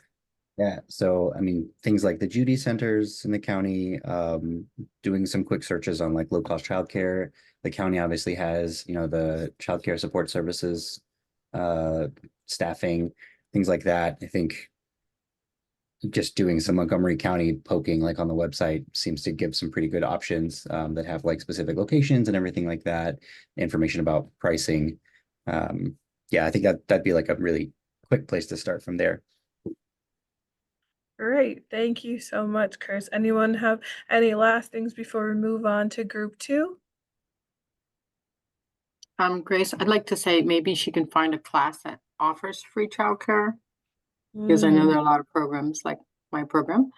Yeah, so I mean, things like the Judy centers in the county, doing some quick searches on like low-cost childcare. The county obviously has, the childcare support services, staffing, things like that. I think just doing some Montgomery County poking like on the website seems to give some pretty good options that have like specific locations and everything like that, information about pricing. Yeah, I think that'd be like a really quick place to start from there. Great. Thank you so much, Chris. Anyone have any last things before we move on to group two? Grace, I'd like to say maybe she can find a class that offers free childcare, because I know there are a lot of programs like my program.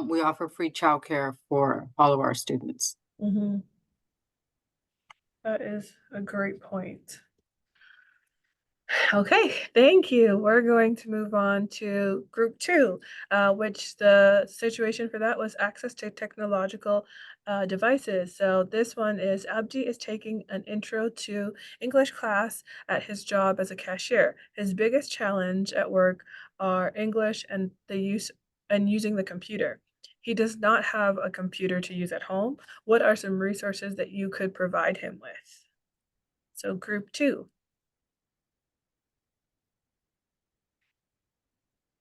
We offer free childcare for all of our students. Mm-hmm. That is a great point. Okay, thank you. We're going to move on to group two, which the situation for that was access to technological devices. So this one is Abdi is taking an intro to English class at his job as a cashier. His biggest challenge at work are English and using the computer. He does not have a computer to use at home. What are some resources that you could provide him with? So group two.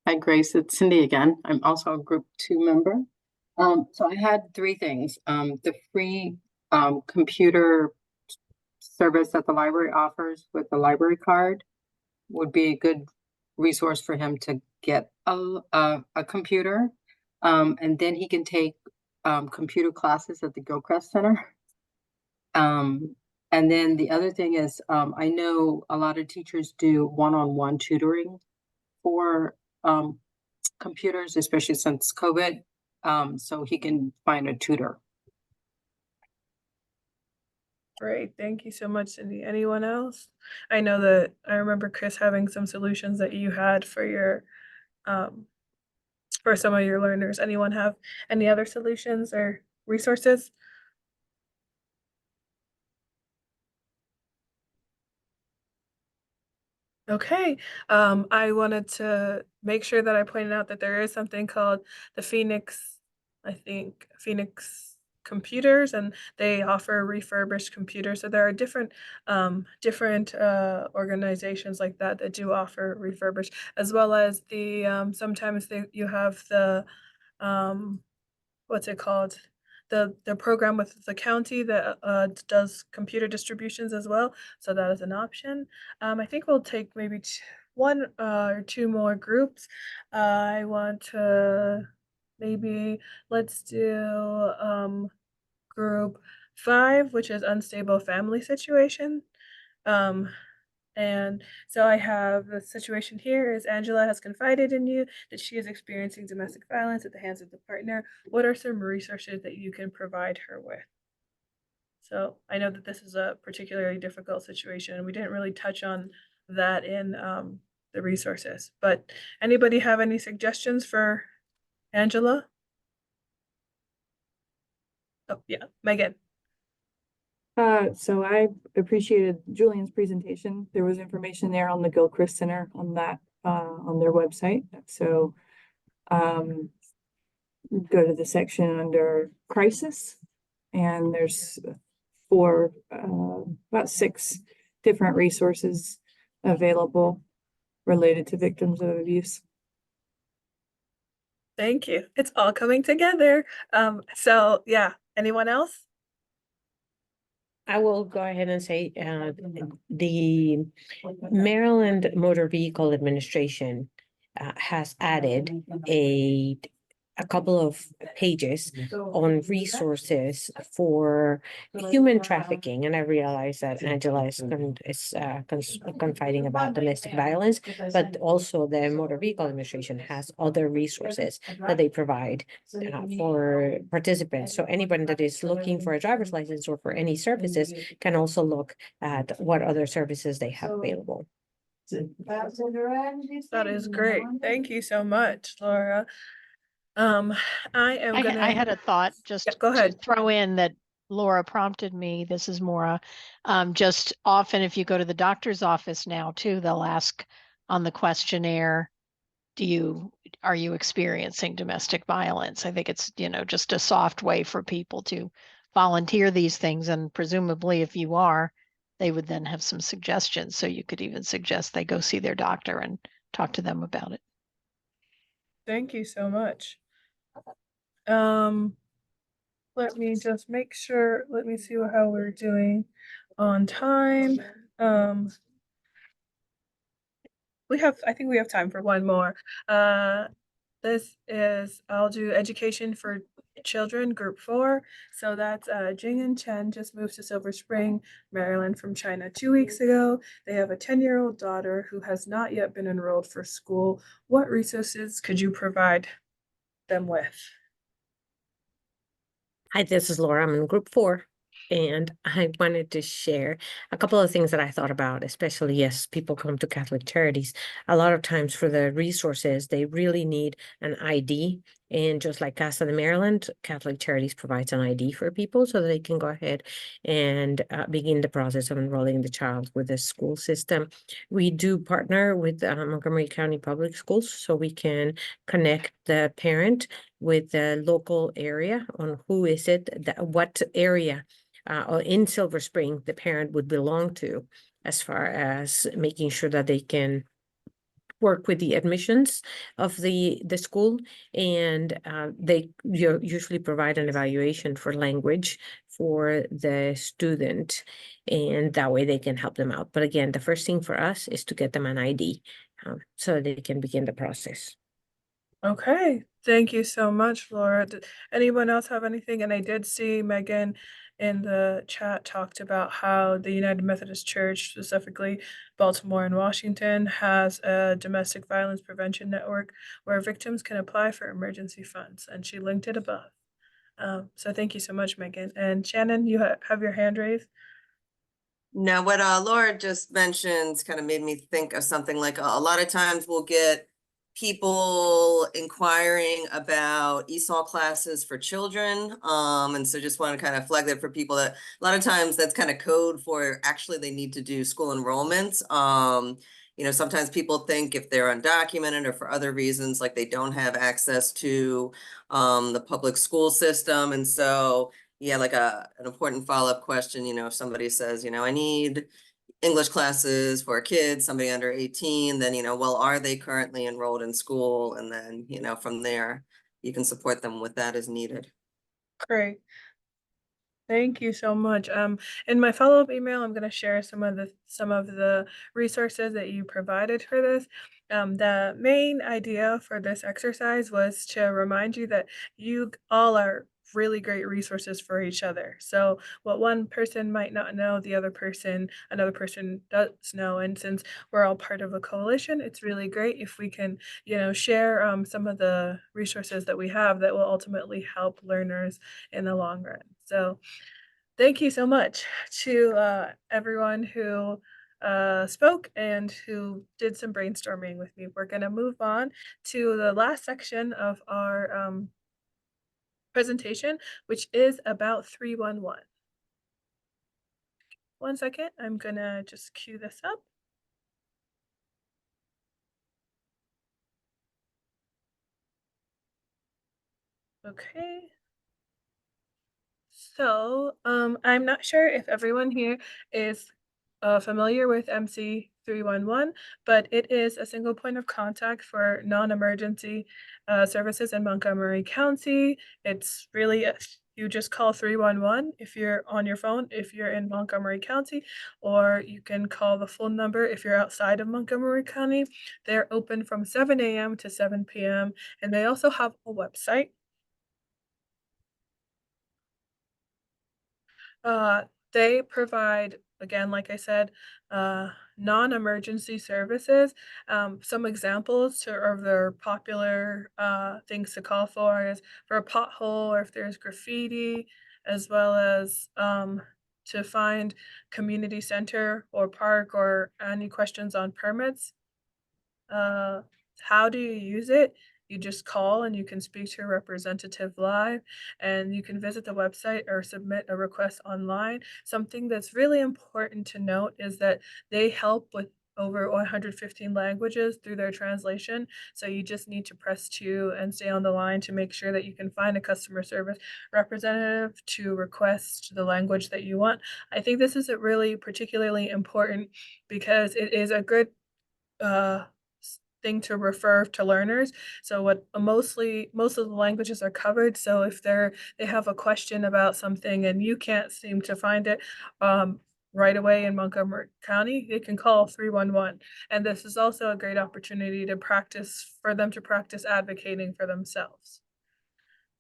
Hi, Grace. It's Cindy again. I'm also a group 2 member. So I had three things. The free computer service that the library offers with the library card would be a good resource for him to get a computer. And then he can take computer classes at the Gilchrist Center. And then the other thing is, I know a lot of teachers do one-on-one tutoring for computers, especially since COVID. So he can find a tutor. Great. Thank you so much, Cindy. Anyone else? I know that I remember Chris having some solutions that you had for your for some of your learners. Anyone have any other solutions or resources? Okay. I wanted to make sure that I pointed out that there is something called the Phoenix, I think Phoenix computers, and they offer refurbished computers. So there are different organizations like that that do offer refurbished, as well as the sometimes you have the what's it called? the program with the county that does computer distributions as well. So that is an option. I think we'll take maybe one or two more groups. I want to maybe let's do group 5, which is unstable family situation. Um, and so I have the situation here is Angela has confided in you that she is experiencing domestic violence at the hands of the partner. What are some resources that you can provide her with? So I know that this is a particularly difficult situation. We didn't really touch on that in the resources, but anybody have any suggestions for Angela? Oh, yeah, Megan. So I appreciated Julian's presentation. There was information there on the Gilchrist Center on that, on their website. So go to the section under crisis, and there's about 6 different resources available related to victims of abuse. Thank you. It's all coming together. So yeah, anyone else? I will go ahead and say the Maryland Motor Vehicle Administration has added a couple of pages on resources for human trafficking. And I realize that Angela is confiding about domestic violence, but also the Motor Vehicle Administration has other resources that they provide for participants. So anybody that is looking for a driver's license or for any services can also look at what other services they have available. That is great. Thank you so much, Laura. I had a thought just go ahead. to throw in that Laura prompted me. This is Maura. Just often if you go to the doctor's office now too, they'll ask on the questionnaire, are you experiencing domestic violence? I think it's, just a soft way for people to volunteer these things. And presumably if you are, they would then have some suggestions. So you could even suggest they go see their doctor and talk to them about it. Thank you so much. Let me just make sure, let me see how we're doing on time. I think we have time for one more. I'll do education for children, group 4. So that's Jing and Chen just moved to Silver Spring, Maryland from China 2 weeks ago. They have a 10-year-old daughter who has not yet been enrolled for school. What resources could you provide them with? Hi, this is Laura. I'm in group 4, and I wanted to share a couple of things that I thought about, especially as people come to Catholic Charities. A lot of times for the resources, they really need an ID. And just like Casa de Maryland, Catholic Charities provides an ID for people so that they can go ahead and begin the process of enrolling the child with the school system. We do partner with Montgomery County Public Schools so we can connect the parent with the local area on who is it, what area or in Silver Spring the parent would belong to, as far as making sure that they can work with the admissions of the school, and they usually provide an evaluation for language for the student, and that way they can help them out. But again, the first thing for us is to get them an ID so they can begin the process. Okay, thank you so much, Laura. Did anyone else have anything? And I did see Megan in the chat talked about how the United Methodist Church, specifically Baltimore and Washington, has a domestic violence prevention network where victims can apply for emergency funds, and she linked it above. So thank you so much, Megan. And Shannon, you have your hand raised. Now, what Laura just mentioned kind of made me think of something like a lot of times we'll get people inquiring about ESOL classes for children. And so just want to kind of flag that for people that a lot of times that's kind of code for actually they need to do school enrollment. Sometimes people think if they're undocumented or for other reasons, like they don't have access to the public school system. And so, yeah, like an important follow-up question, if somebody says, I need English classes for kids, somebody under 18, then, well, are they currently enrolled in school? And then, from there, you can support them with that as needed. Great. Thank you so much. In my follow-up email, I'm going to share some of the resources that you provided for this. The main idea for this exercise was to remind you that you all are really great resources for each other. So what one person might not know, another person does know. And since we're all part of a coalition, it's really great if we can, share some of the resources that we have that will ultimately help learners in the long run. So thank you so much to everyone who spoke and who did some brainstorming with me. We're going to move on to the last section of our presentation, which is about 311. One second, I'm going to just cue this up. Okay. So, I'm not sure if everyone here is familiar with MC 311, but it is a single point of contact for non-emergency services in Montgomery County. It's really you just call 311 if you're on your phone, if you're in Montgomery County, or you can call the full number if you're outside of Montgomery County. They're open from 7 a.m. to 7 p.m. and they also have a website. Uh, they provide, again, like I said, non-emergency services. Some examples of their popular things to call for is for a pothole or if there's graffiti, as well as to find community center or park or any questions on permits. Uh, how do you use it? You just call and you can speak to a representative live, and you can visit the website or submit a request online. Something that's really important to note is that they help with over 115 languages through their translation. So you just need to press 2 and stay on the line to make sure that you can find a customer service representative to request the language that you want. I think this is a really particularly important because it is a good uh, thing to refer to learners. So what most of the languages are covered. So if they have a question about something and you can't seem to find it right away in Montgomery County, they can call 311. And this is also a great opportunity for them to practice advocating for themselves.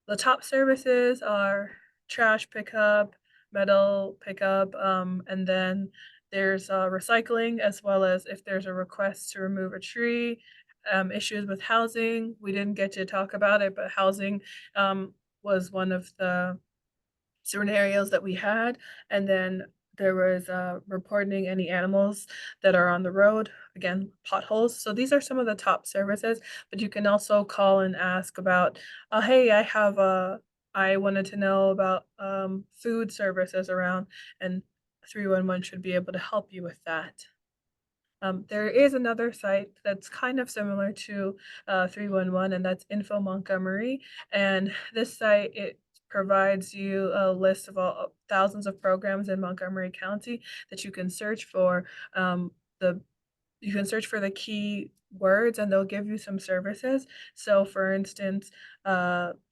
The top services are trash pickup, metal pickup, and then there's recycling, as well as if there's a request to remove a tree, issues with housing. We didn't get to talk about it, but housing was one of the scenarios that we had. And then there was reporting any animals that are on the road, again, potholes. So these are some of the top services, but you can also call and ask about, hey, I wanted to know about food services around, and 311 should be able to help you with that. There is another site that's kind of similar to 311, and that's Info Montgomery. And this site, it provides you a list of all thousands of programs in Montgomery County that you can search for. You can search for the key words and they'll give you some services. So for instance,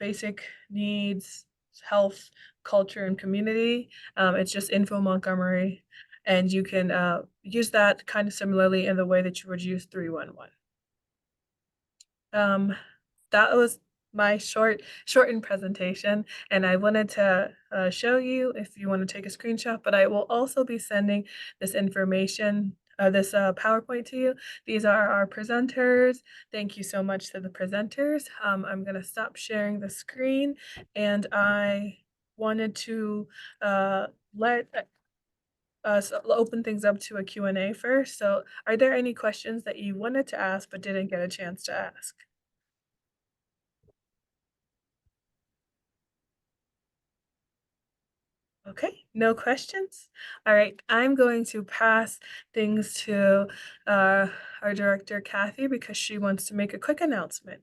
basic needs, health, culture, and community. It's just Info Montgomery. And you can use that kind of similarly in the way that you would use 311. That was my shortened presentation, and I wanted to show you if you want to take a screenshot, but I will also be sending this information, this PowerPoint to you. These are our presenters. Thank you so much to the presenters. I'm going to stop sharing the screen, and I wanted to let us open things up to a Q&A first. So are there any questions that you wanted to ask but didn't get a chance to ask? Okay, no questions? All right, I'm going to pass things to our director, Kathy, because she wants to make a quick announcement.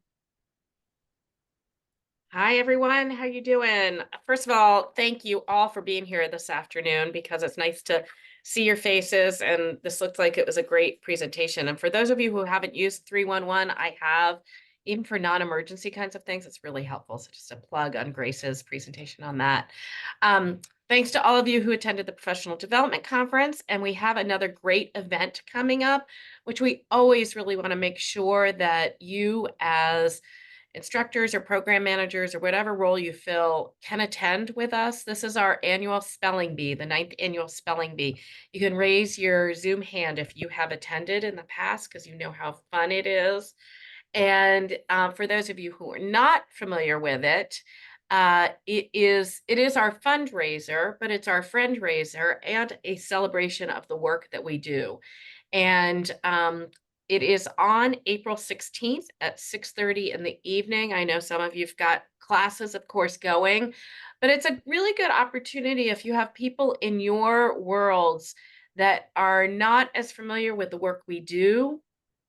Hi, everyone. How you doing? First of all, thank you all for being here this afternoon because it's nice to see your faces, and this looks like it was a great presentation. And for those of you who haven't used 311, I have. even for non-emergency kinds of things, it's really helpful. So just a plug on Grace's presentation on that. Thanks to all of you who attended the Professional Development Conference, and we have another great event coming up, which we always really want to make sure that you as instructors or program managers or whatever role you fill can attend with us. This is our annual spelling bee, the 9th annual spelling bee. You can raise your Zoom hand if you have attended in the past because you know how fun it is. And for those of you who are not familiar with it, it is our fundraiser, but it's our fundraiser and a celebration of the work that we do. And it is on April 16th at 6:30 in the evening. I know some of you've got classes, of course, going, but it's a really good opportunity if you have people in your worlds that are not as familiar with the work we do.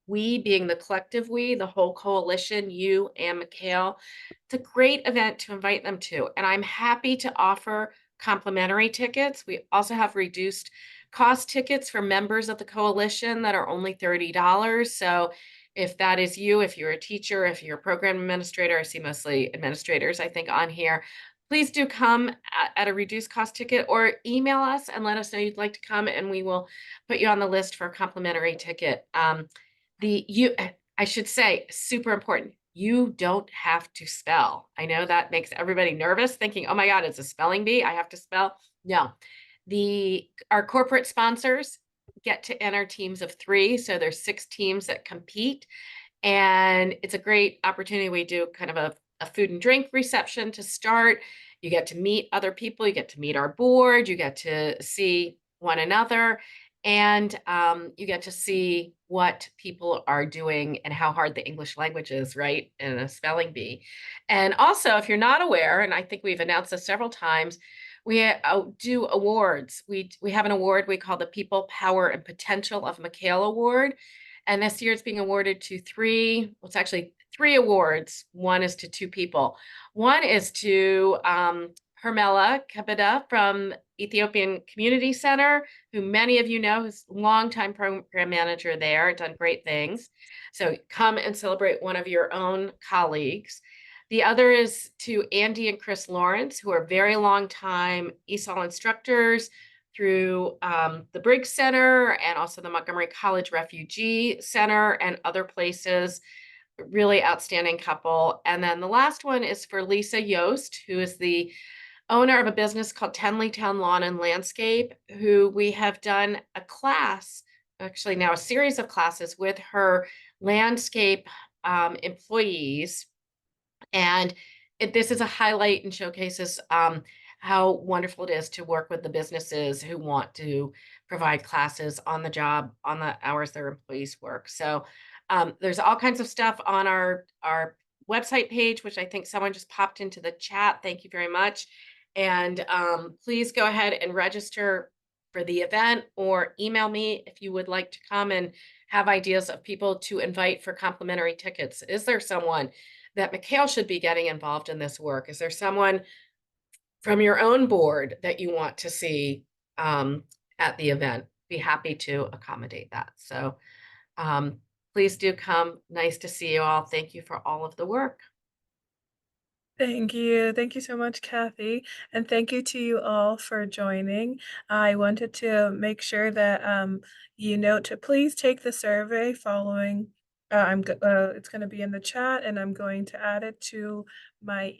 We being the collective we, the whole coalition, you and Mikhail. It's a great event to invite them to. And I'm happy to offer complimentary tickets. We also have reduced cost tickets for members of the coalition that are only $30. So if that is you, if you're a teacher, if you're a program administrator, I see mostly administrators, I think, on here, please do come at a reduced cost ticket or email us and let us know you'd like to come and we will put you on the list for a complimentary ticket. I should say, super important, you don't have to spell. I know that makes everybody nervous thinking, oh my God, it's a spelling bee, I have to spell. No, our corporate sponsors get to enter teams of 3. So there's 6 teams that compete. And it's a great opportunity. We do kind of a food and drink reception to start. You get to meet other people. You get to meet our board. You get to see one another. And you get to see what people are doing and how hard the English language is, right, in a spelling bee. And also, if you're not aware, and I think we've announced this several times, we do awards. We have an award we call the People, Power, and Potential of Mikhail Award. And this year it's being awarded to 3, well, it's actually 3 awards. One is to 2 people. One is to Hermela Kebeda from Ethiopian Community Center, who many of you know, who's a longtime program manager there, done great things. So come and celebrate one of your own colleagues. The other is to Andy and Chris Lawrence, who are very long time ESOL instructors through the Briggs Center and also the Montgomery College Refugee Center and other places. Really outstanding couple. And then the last one is for Lisa Yost, who is the owner of a business called Tenleytown Lawn and Landscape, who we have done a class, actually now a series of classes with her landscape employees. And this is a highlight and showcases how wonderful it is to work with the businesses who want to provide classes on the job, on the hours their employees work. So there's all kinds of stuff on our website page, which I think someone just popped into the chat. Thank you very much. And please go ahead and register for the event or email me if you would like to come and have ideas of people to invite for complimentary tickets. Is there someone that Mikhail should be getting involved in this work? Is there someone from your own board that you want to see at the event? Be happy to accommodate that. So please do come. Nice to see you all. Thank you for all of the work. Thank you. Thank you so much, Kathy. And thank you to you all for joining. I wanted to make sure that you note to please take the survey following. It's going to be in the chat, and I'm going to add it to my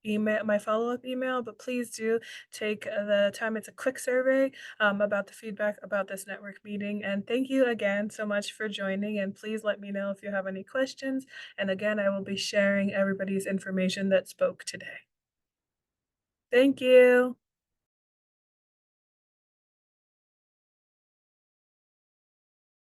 email, my follow-up email, but please do take the time. It's a quick survey about the feedback about this network meeting. And thank you again so much for joining. And please let me know if you have any questions. And again, I will be sharing everybody's information that spoke today. Thank you.